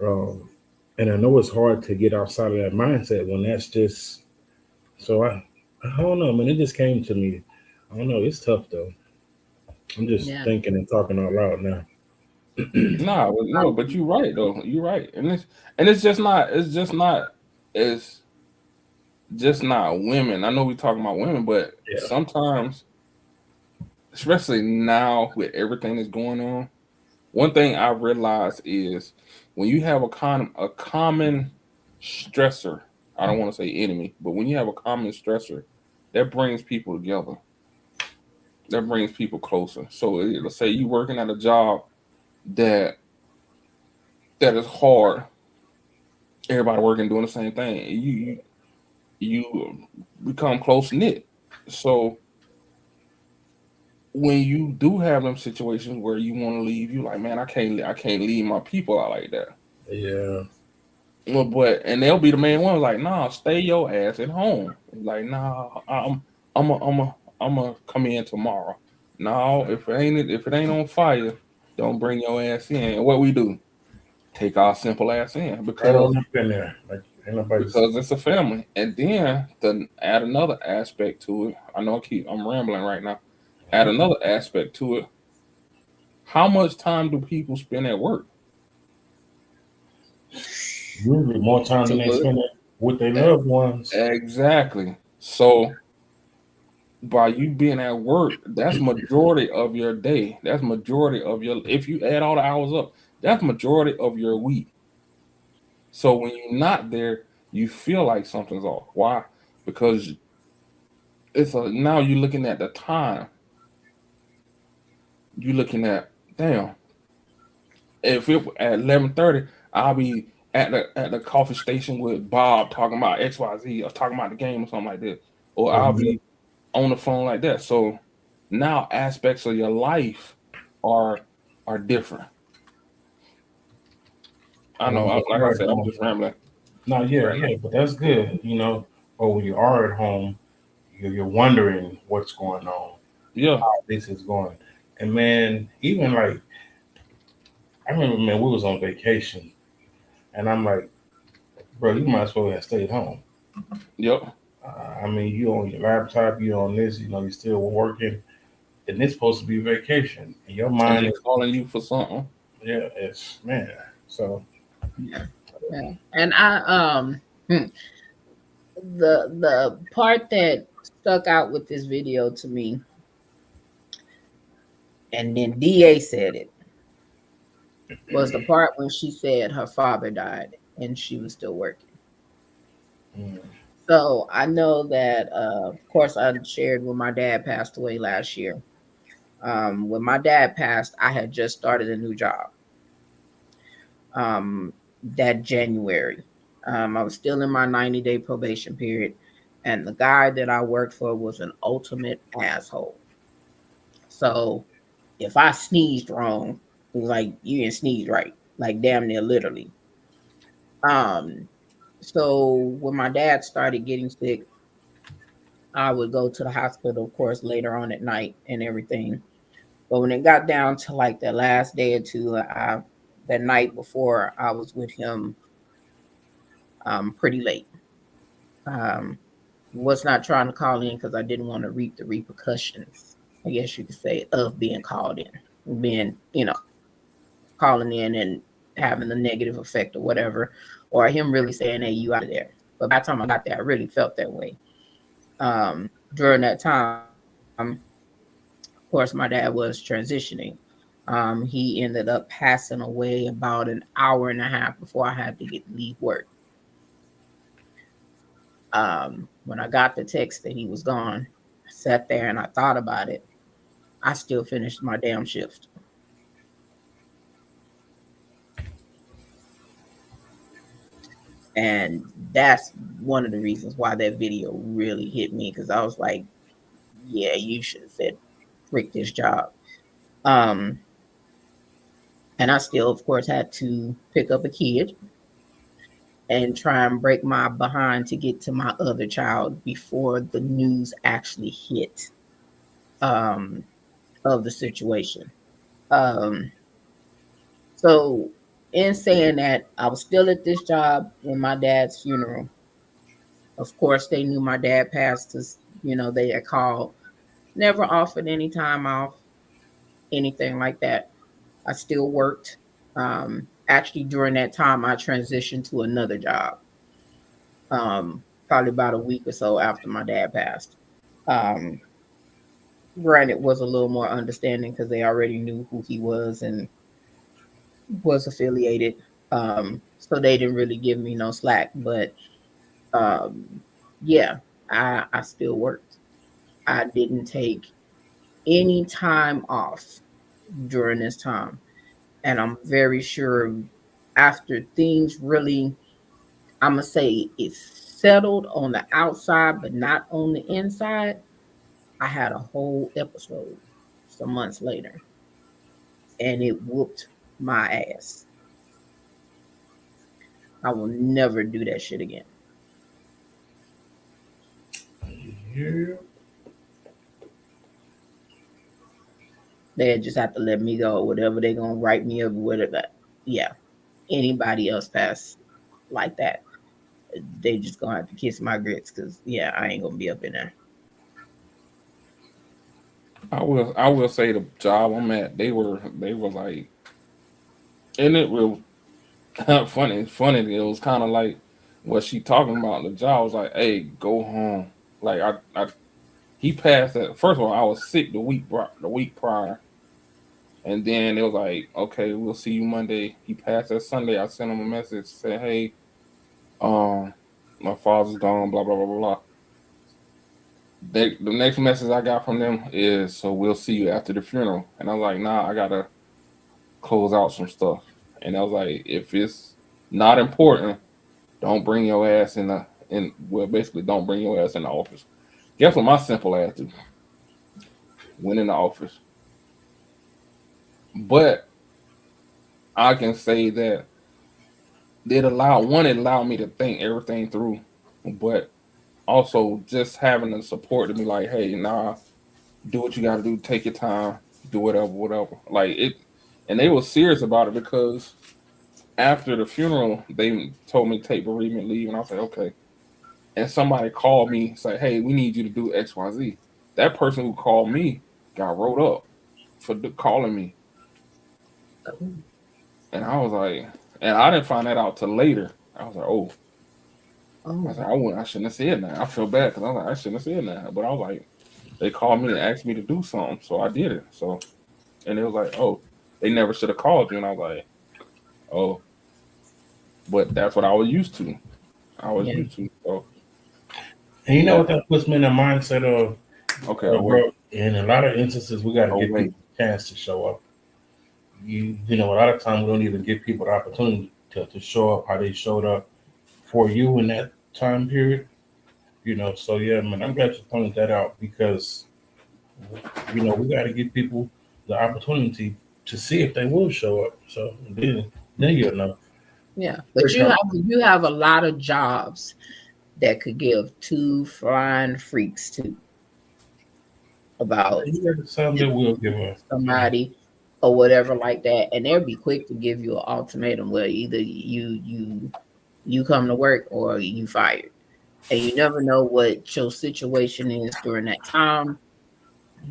um, and I know it's hard to get outside of that mindset when that's just so. I don't know, man. It just came to me. I don't know. It's tough though. I'm just Yeah. thinking and talking out loud now. nah, no, but you're right though. You're right, and it's it's just not women. I know we talking about women, but Yeah. sometimes, especially now with everything that's going on, one thing I realized is when you have a common stressor. I don't want to say enemy, but when you have a common stressor, that brings people together. That brings people closer. So let's say you working at a job that is hard. Everybody working doing the same thing. You become close knit. So when you do have them situations where you want to leave, you like, man, I can't leave my people out like that. Yeah. Well, but and they'll be the main one like, nah, stay your ass at home. Like, nah, I'm a come in tomorrow. No, if it ain't on fire, don't bring your ass in. And what we do, take our simple ass in Right on up in there. Like ain't nobody's. because it's a family. And then to add another aspect to it, I know I'm rambling right now. Add another aspect to it. How much time do people spend at work? Usually more time To than they look spend it with their at loved ones. exactly. So by you being at work, that's majority of your day. That's majority of your. If you add all the hours up, that's majority of your week. So when you're not there, you feel like something's off. Why? Because now you're looking at the time. You're looking at damn. If it at 11:30, I'll be at the coffee station with Bob talking about XYZ or talking about the game or something like that, or I'll Mhm. be on the phone like that. So now aspects of your life are different. I And when know, you're like I hard said, I'm home, just rambling no, yeah, right now. yeah, but that's good, Or when you are at home, you're wondering what's going on, Yeah, how this is going, and man, even like I remember, man, we was on vacation, and I'm like, bro, you might as well have stayed home. yep. I mean, you on your laptop, you on this, you're still working, and it's supposed to be vacation, and your And mind they is, calling you for something. yeah, it's man. So Yeah. Yeah. And the part that stuck out with this video to me, and then DA said it, was the part when she said her father died and she was still working. mm, So I know that, of course, I shared when my dad passed away last year. When my dad passed, I had just started a new job that January. I was still in my 90-day probation period, and the guy that I worked for was an ultimate asshole. So if I sneezed wrong, it was like, you didn't sneeze right, like damn near literally. Um, So when my dad started getting sick, I would go to the hospital, of course, later on at night and everything. But when it got down to like the last day or two, that night before, I was with him pretty late. Um, was not trying to call in because I didn't want to reap the repercussions, I guess you could say, of being called in, being, calling in and having a negative effect or whatever, or him really saying, "Hey, you out of there." But by the time I got there, I really felt that way. During that time, of course, my dad was transitioning. He ended up passing away about an hour and a half before I had to leave work. When I got the text that he was gone, I sat there and I thought about it. I still finished my damn shift. And that's one of the reasons why that video really hit me, because I was like, yeah, you should have said, frick this job. Um, and I still, of course, had to pick up a kid and try and break my behind to get to my other child before the news actually hit um, of the situation. Um, so, in saying that, I was still at this job when my dad's funeral. Of course, they knew my dad passed us. They had called, never offered any time off, anything like that. I still worked. Actually, during that time, I transitioned to another job, probably about a week or so after my dad passed. Um, Granted, was a little more understanding because they already knew who he was and was affiliated. So they didn't really give me no slack. But yeah, I still worked. I didn't take any time off during this time. And I'm very sure after things really, I'm going to say it's settled on the outside, but not on the inside, I had a whole episode some months later and it whooped my ass. I will never do that shit again. Yeah. They just have to let me go. Whatever they're going to write me up, whatever. Yeah. Anybody else pass like that, they just going to have to kiss my grits because, yeah, I ain't going to be up in there. I will say the job I'm at, they were like, and it real funny. It was kind of like what she talking about. The job was like, hey, go home. Like he passed that. First of all, I was sick the week prior, and then it was like, okay, we'll see you Monday. He passed that Sunday. I sent him a message saying, hey, um, my father's gone. Blah blah blah blah blah. The next message I got from them is, so we'll see you after the funeral. And I was like, nah, I gotta close out some stuff. And I was like, if it's not important, don't bring your ass basically don't bring your ass in the office. Guess what my simple ass did? Went in the office. But I can say that it allowed me to think everything through. But also just having the support to be like, hey, nah, do what you gotta do, take your time, do whatever. Like it, and they were serious about it because after the funeral, they told me to take bereavement leave, and I was like, okay. And somebody called me, say, hey, we need you to do XYZ. That person who called me got wrote up for calling me. And I was like, and I didn't find that out till later. I was like, oh. I was like, I shouldn't have said that. I feel bad because I was like, I shouldn't have said that. But I was like, they called me and asked me to do something, so I did it. So, and it was like, oh, they never should have called you. And I was like, oh, but that's what I was used to. I was Yeah. used to. So, And you know what that puts me in the mindset of, okay, bro, in a lot of instances, we got to give people a chance to show up. A lot of times we don't even give people the opportunity to show up how they showed up for you in that time period. So yeah, man, I'm glad you pointed that out because we got to give people the opportunity to see if they will show up. So then you'll know. Yeah, but you have a lot of jobs that could give two flying freaks to about Some that will give up. somebody or whatever like that, and they'll be quick to give you an ultimatum where either you come to work or you fired, and you never know what your situation is during that time.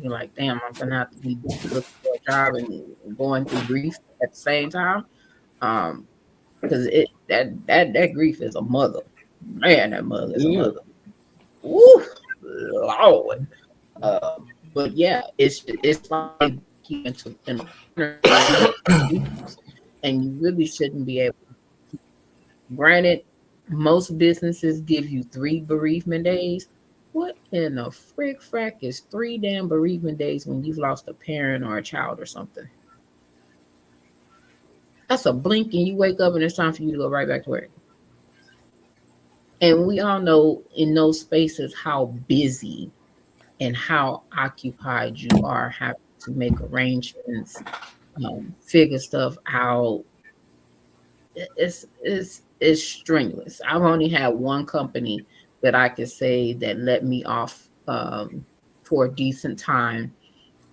You're like, damn, I'm gonna have to be looking for a job and going through grief at the same time. Because that grief is a mother. Man, that mother is a Yeah. mother. Woo, Lord. But yeah, it's like keep in a corner and you really shouldn't be able. Granted, most businesses give you 3 bereavement days. What in the frick frack is 3 damn bereavement days when you've lost a parent or a child or something? That's a blink and you wake up and it's time for you to go right back to work. And we all know in those spaces how busy and how occupied you are having to make arrangements, figure stuff out. It's strenuous. I've only had one company that I could say that let me off for a decent time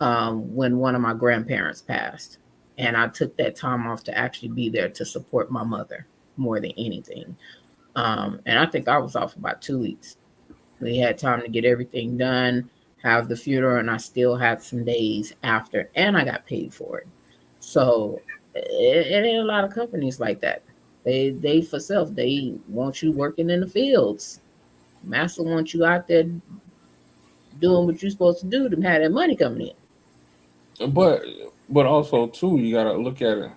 when one of my grandparents passed, and I took that time off to actually be there to support my mother more than anything. And I think I was off about 2 weeks. We had time to get everything done, have the funeral, and I still had some days after, and I got paid for it. So it ain't a lot of companies like that. They for self. They want you working in the fields. Master wants you out there doing what you're supposed to do to have that money coming in. But also too, you gotta look at it.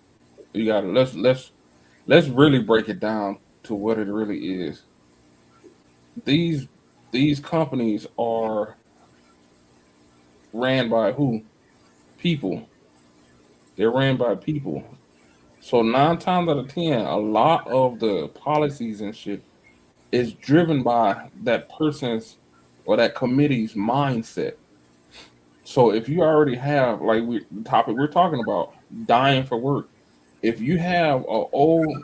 You gotta let's really break it down to what it really is. These these companies are ran by who? People. They're ran by people. So 9 times out of 10, a lot of the policies and shit is driven by that person's or that committee's mindset. So if you already have like the topic we're talking about, dying for work, if you have a old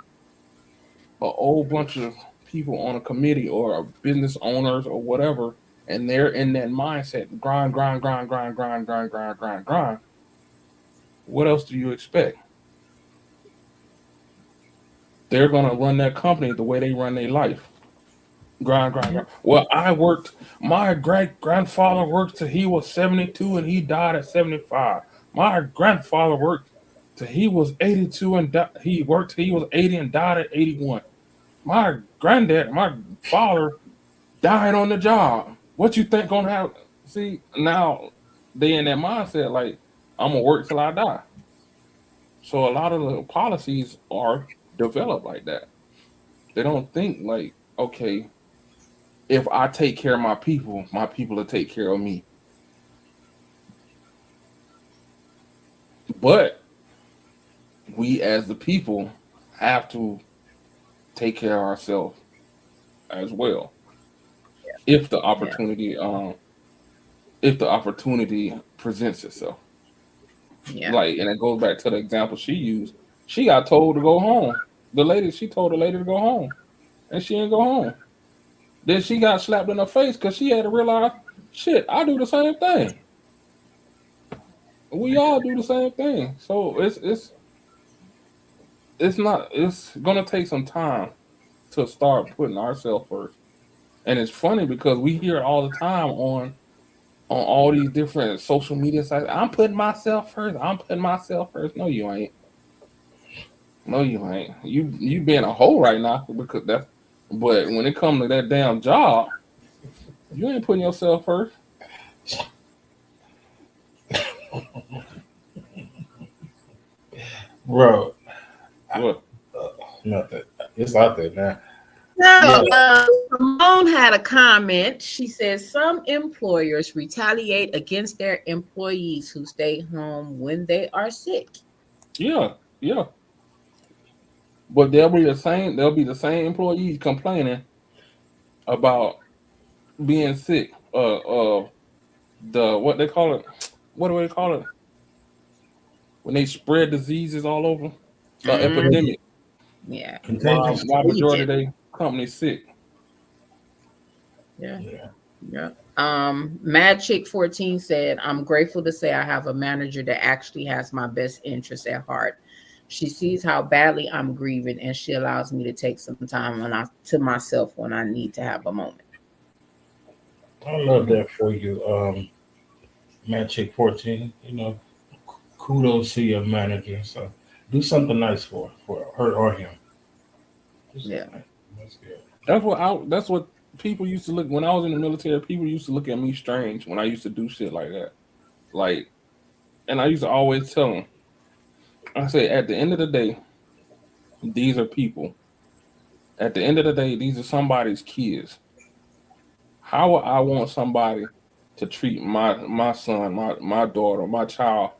bunch of people on a committee or business owners or whatever, and they're in that mindset, grind, grind, grind, grind, grind, grind, grind, grind, grind. What else do you expect? They're gonna run that company the way they run their life. Grind, grind, grind. Well, I worked. My great grandfather worked till he was 72 and he died at 75. My grandfather worked till he was 82 and he worked till he was 80 and died at 81. My father died on the job. What you think gonna happen? See, now they in that mindset like I'm gonna work till I die. So a lot of the policies are developed like that. They don't think like, okay, if I take care of my people will take care of me. But we as the people have to take care of ourselves as well. If the Yeah, opportunity if the opportunity presents itself. yeah, Like, and it goes back to the example she used. She got told to go home. She told the lady to go home, and she didn't go home. Then she got slapped in her face because she had to realize, shit, I do the same thing. We all do the same thing. So it's gonna take some time to start putting ourselves first. And it's funny because we hear it all the time on all these different social media sites. I'm putting myself first. I'm putting myself first. No, you ain't. No, you ain't. You being a hoe right now because that's. But when it comes to that damn job, you ain't putting yourself first. Bro, What? nothing. It's out there now. no, Yeah. Simone had a comment. She says some employers retaliate against their employees who stay home when they are sick. Yeah, yeah. But they'll be the same. They'll be the same employees complaining about being sick. The what they call it? What do they call it when they spread diseases all over? Mm, Epidemic. Yeah. Contagious. Why majority of Agent. they companies sick? Yeah. Yeah. Yeah. Mad Chick 14 said, I'm grateful to say I have a manager that actually has my best interests at heart. She sees how badly I'm grieving and she allows me to take some time to myself when I need to have a moment. I love that for you, Magic 14. Kudos to your manager. So do something nice for her or him. Do Yeah. something nice. That's good. That's what people used to look when I was in the military. People used to look at me strange when I used to do shit like that. Like, and I used to always tell them, I say, at the end of the day, these are people. At the end of the day, these are somebody's kids. How would I want somebody to treat my son, my daughter, my child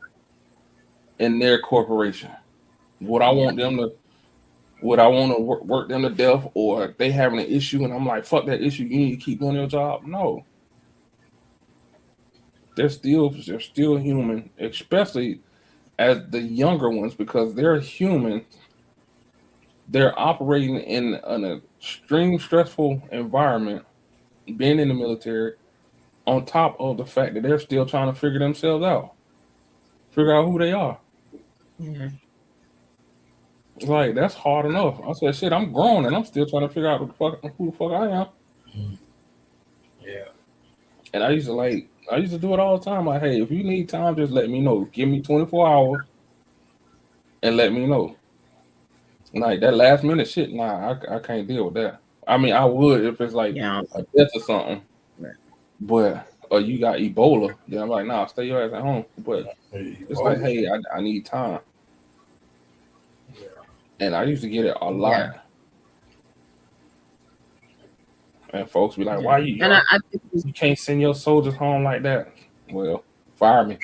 in their corporation? Would I Yeah. want them to? Would I want to work them to death, or if they having an issue and I'm like, fuck that issue, you need to keep doing your job? No, they're still human, especially as the younger ones, because they're human. They're operating in an extreme stressful environment, being in the military, on top of the fact that they're still trying to figure themselves out, figure out who they are. Yeah. Like, that's hard enough. I said, shit, I'm grown and I'm still trying to figure out who the fuck I am. Mm. Yeah. And I used to do it all the time. Like, hey, if you need time, just let me know. Give me 24 hours and let me know. Like, that last minute shit, nah, I can't deal with that. I mean, I would if it's like Yeah. a death or something, Right. but or you got Ebola, then I'm like, nah, stay your ass at home. But Hey, it's like, oh, hey, I need time. yeah. And I used to get it a lot. Yeah. And folks be like, Yeah. why And I think you can't send your soldiers home like that? Well, fire me.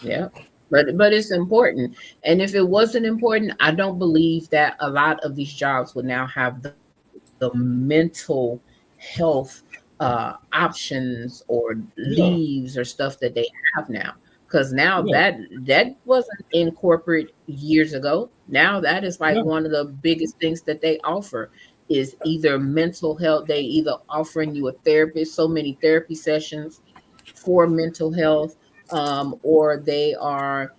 yeah. But it's important. And if it wasn't important, I don't believe that a lot of these jobs would now have the mental health options or Yeah. leaves or stuff that they have now. Because now Yeah, that wasn't in corporate years ago. Now that is like yeah, one of the biggest things that they offer is either mental health. They either offering you a therapist, so many therapy sessions for mental health, or they are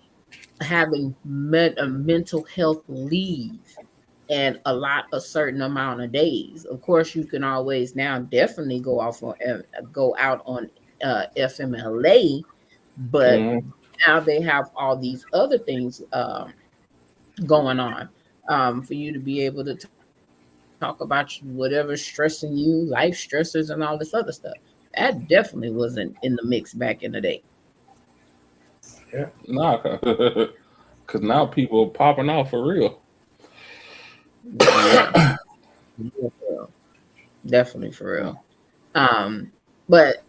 having a mental health leave and a certain amount of days. Of course, you can always now definitely go out on FMLA, but mhm, now they have all these other things going on for you to be able to talk about whatever's stressing you, life stressors, and all this other stuff. That definitely wasn't in the mix back in the day. Yeah. nah, because now people are popping out for real. Yeah, yeah, definitely for real. But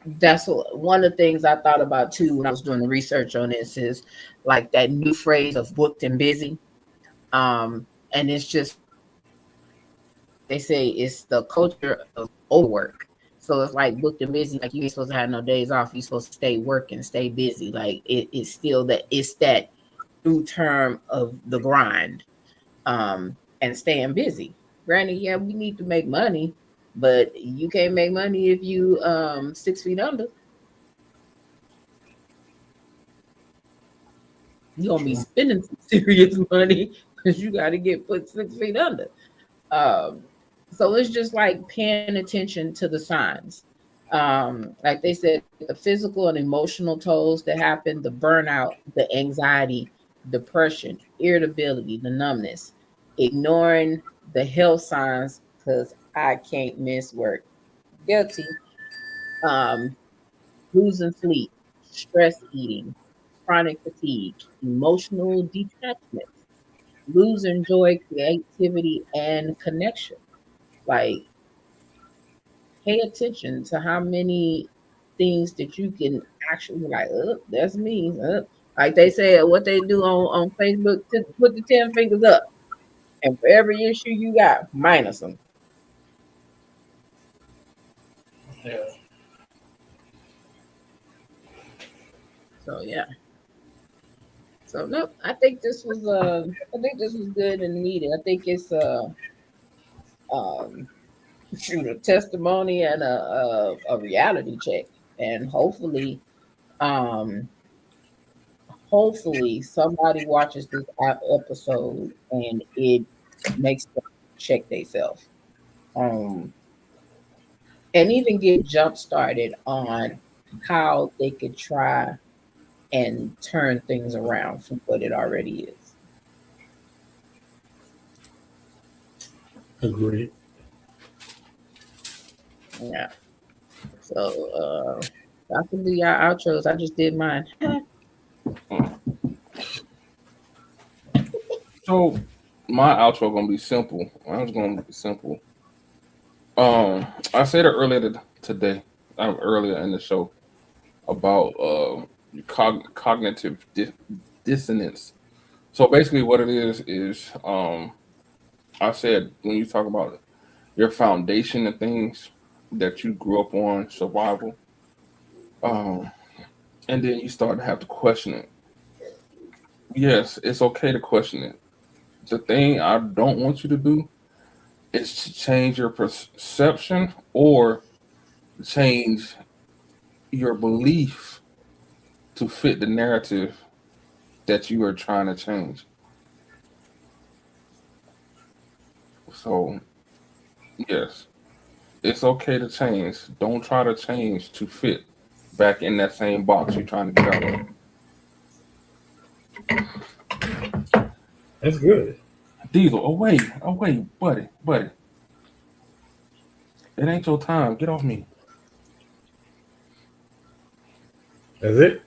that's one of the things I thought about too when I was doing the research on this is like that new phrase of booked and busy. And it's just they say it's the culture of overwork. So it's like booked and busy, like you ain't supposed to have no days off. You're supposed to stay working, stay busy. Like it's still that true term of the grind, and staying busy. Granted, yeah, we need to make money, but you can't make money if you 6 feet under. You're gonna be True. spending some serious money because you got to get put 6 feet under. Um, so it's just like paying attention to the signs. Like they said, the physical and emotional tolls that happen, the burnout, the anxiety, depression, irritability, the numbness, ignoring the health signs because I can't miss work. Guilty. Um, losing sleep, stress eating, chronic fatigue, emotional detachment, losing joy, creativity, and connection. Like, pay attention to how many things that you can actually like, oh, that's me. Like they said, what they do on Facebook, to put the 10 fingers up. And for every issue you got, minus them. Yeah. So, yeah. So no, I think this was good and needed. I think it's um shoot a testimony and a reality check, and um hopefully somebody watches this episode and it makes them check themselves. Um and even get jump started on how they could try and turn things around from what it already is. Agreed. Yeah. So I can do your outros. I just did mine. So my outro gonna be simple. I was gonna be simple. I said it earlier today, earlier in the show about cognitive dissonance. So basically, what it is I said when you talk about your foundation and things that you grew up on, survival, um, and then you start to have to question it. Yes, it's okay to question it. The thing I don't want you to do is to change your perception or change your belief to fit the narrative that you are trying to change. So, yes, it's okay to change. Don't try to change to fit back in that same box you're trying to get out of. That's good. Diesel, away, buddy. It ain't your time. Get off me. That's it.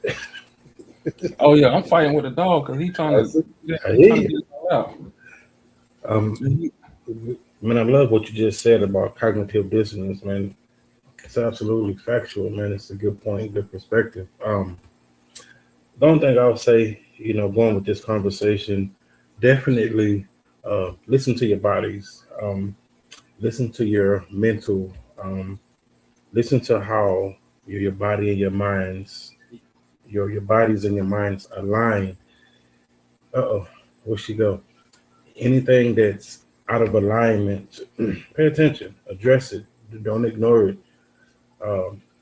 Oh yeah, I'm fighting with the dog because he trying That's to, it. yeah, I he hear trying to you. get it out. Um, man, I love what you just said about cognitive dissonance, man. It's absolutely factual, man. It's a good point, good perspective. The only thing I'll say, going with this conversation, definitely listen to your bodies, listen to your mental, listen to how your body and your minds, your bodies and your minds align. Uh-oh, where she go? Anything that's out of alignment, pay attention, address it, don't ignore it.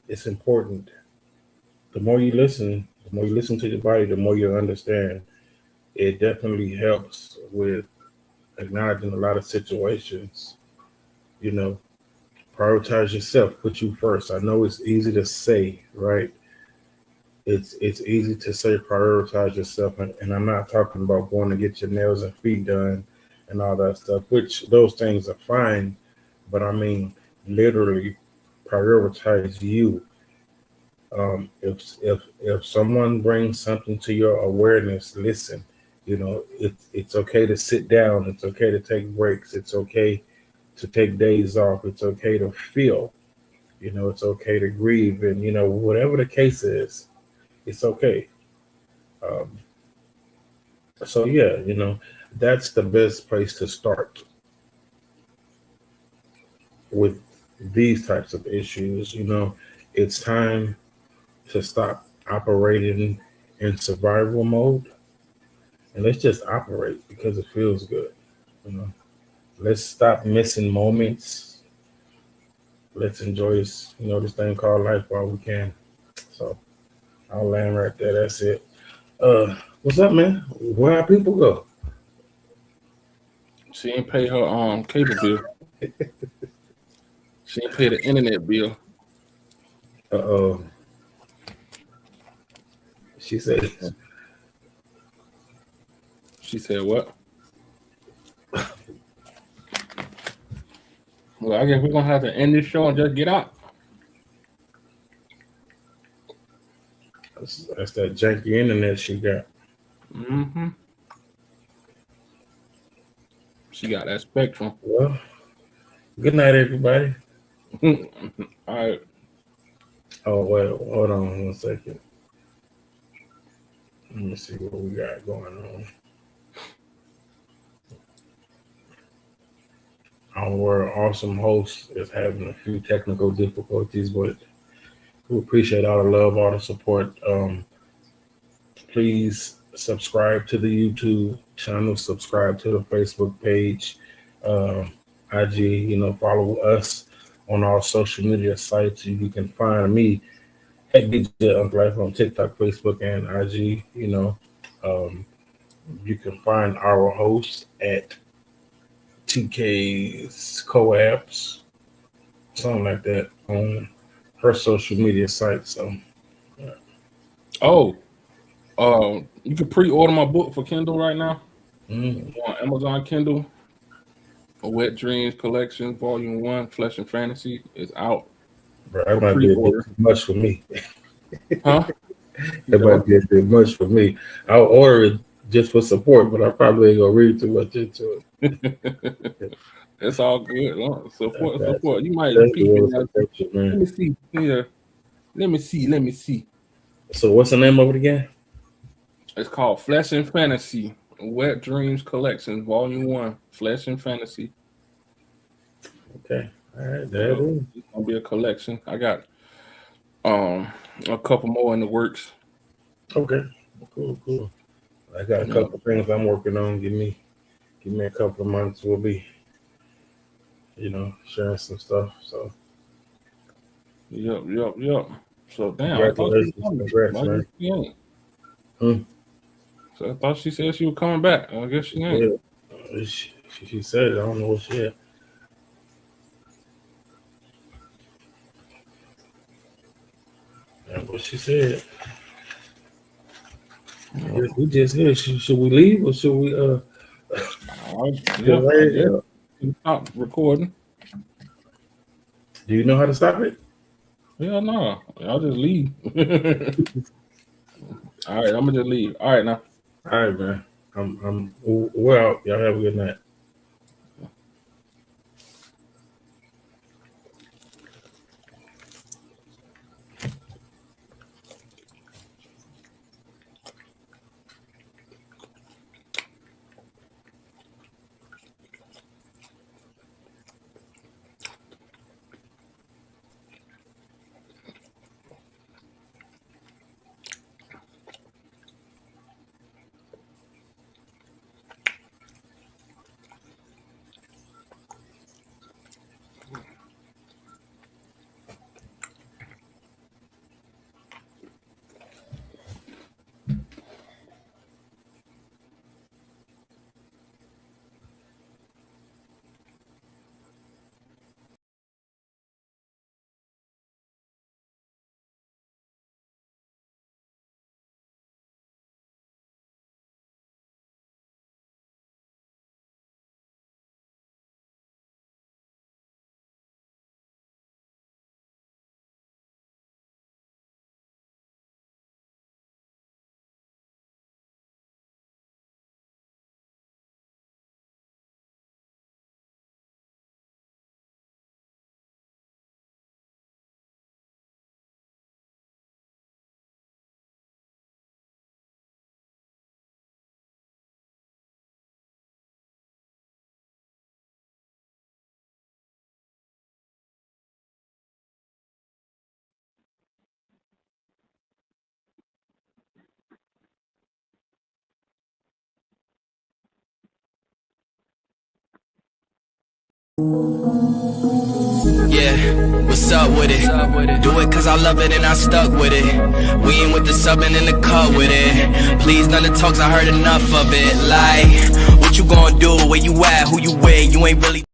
It's important. The more you listen to your body, the more you understand. It definitely helps with acknowledging a lot of situations. You know, prioritize yourself, put you first. I know it's easy to say, right? It's easy to say prioritize yourself, and I'm not talking about going to get your nails and feet done and all that stuff, which those things are fine, but I mean literally prioritize you. If someone brings something to your awareness, listen. It's okay to sit down. It's okay to take breaks. It's okay to take days off. It's okay to feel. It's okay to grieve, and whatever the case is, it's okay. Um, so yeah, that's the best place to start with these types of issues. It's time to stop operating in survival mode, and let's just operate because it feels good. You know, let's stop missing moments. Let's enjoy this thing called life while we can. So I'll land right there. That's it. What's up, man? Where our people go? She ain't pay her cable bill. She ain't pay the internet bill. Uh-oh. She said, She said what? Well, I guess we're gonna have to end this show and just get out. that's that janky internet she got. Mm-hmm. She got that spectrum. Well, good night, everybody. All right. Oh, wait, hold on 1 second. Let me see what we got going on. Our awesome host is having a few technical difficulties, but we appreciate all the love, all the support. Please subscribe to the YouTube channel, subscribe to the Facebook page, IG, follow us on our social media sites. You can find me at DJ Uncle Life on TikTok, Facebook, and IG. You can find our host at TK's Coabs, something like that, on her social media site. So, yeah. You can pre-order my book for Kindle right now on Amazon Kindle. A Wet Dreams Collection, Volume 1, Flesh and Fantasy is out. Bro, that might be a bit much for me. Huh? That might be a bit much for me. I'll order it just for support, but I probably ain't gonna read too much into it. It's all good. Support. You might Let me see. Yeah. Let me see. So what's the name of it again? It's called Flesh and Fantasy. Wet Dreams Collection, Volume 1, Flesh and Fantasy. Okay. All right, there it is. It's gonna be a collection. I got a couple more in the works. Okay. Cool. I got a couple of things I'm working on. Give me a couple of months. We'll be, sharing some stuff. So Yep. So damn, Congrats, man. So I thought she said she was coming back. I guess she ain't. Yeah. She said it. I don't know what she had. That's what she said. We just here. Should we leave or should we Stop recording. Do you know how to stop it? Hell no. I'll just leave. All right, I'm gonna just leave. All right now. All right, man. We're out. Y'all have a good night. Yeah, what's up with it? Do it cause I love it and I stuck with it. We ain't with the subbing in the cut with it. Please, none of the talks, I heard enough of it. Like, what you gonna do? Where you at? Who you with? You ain't really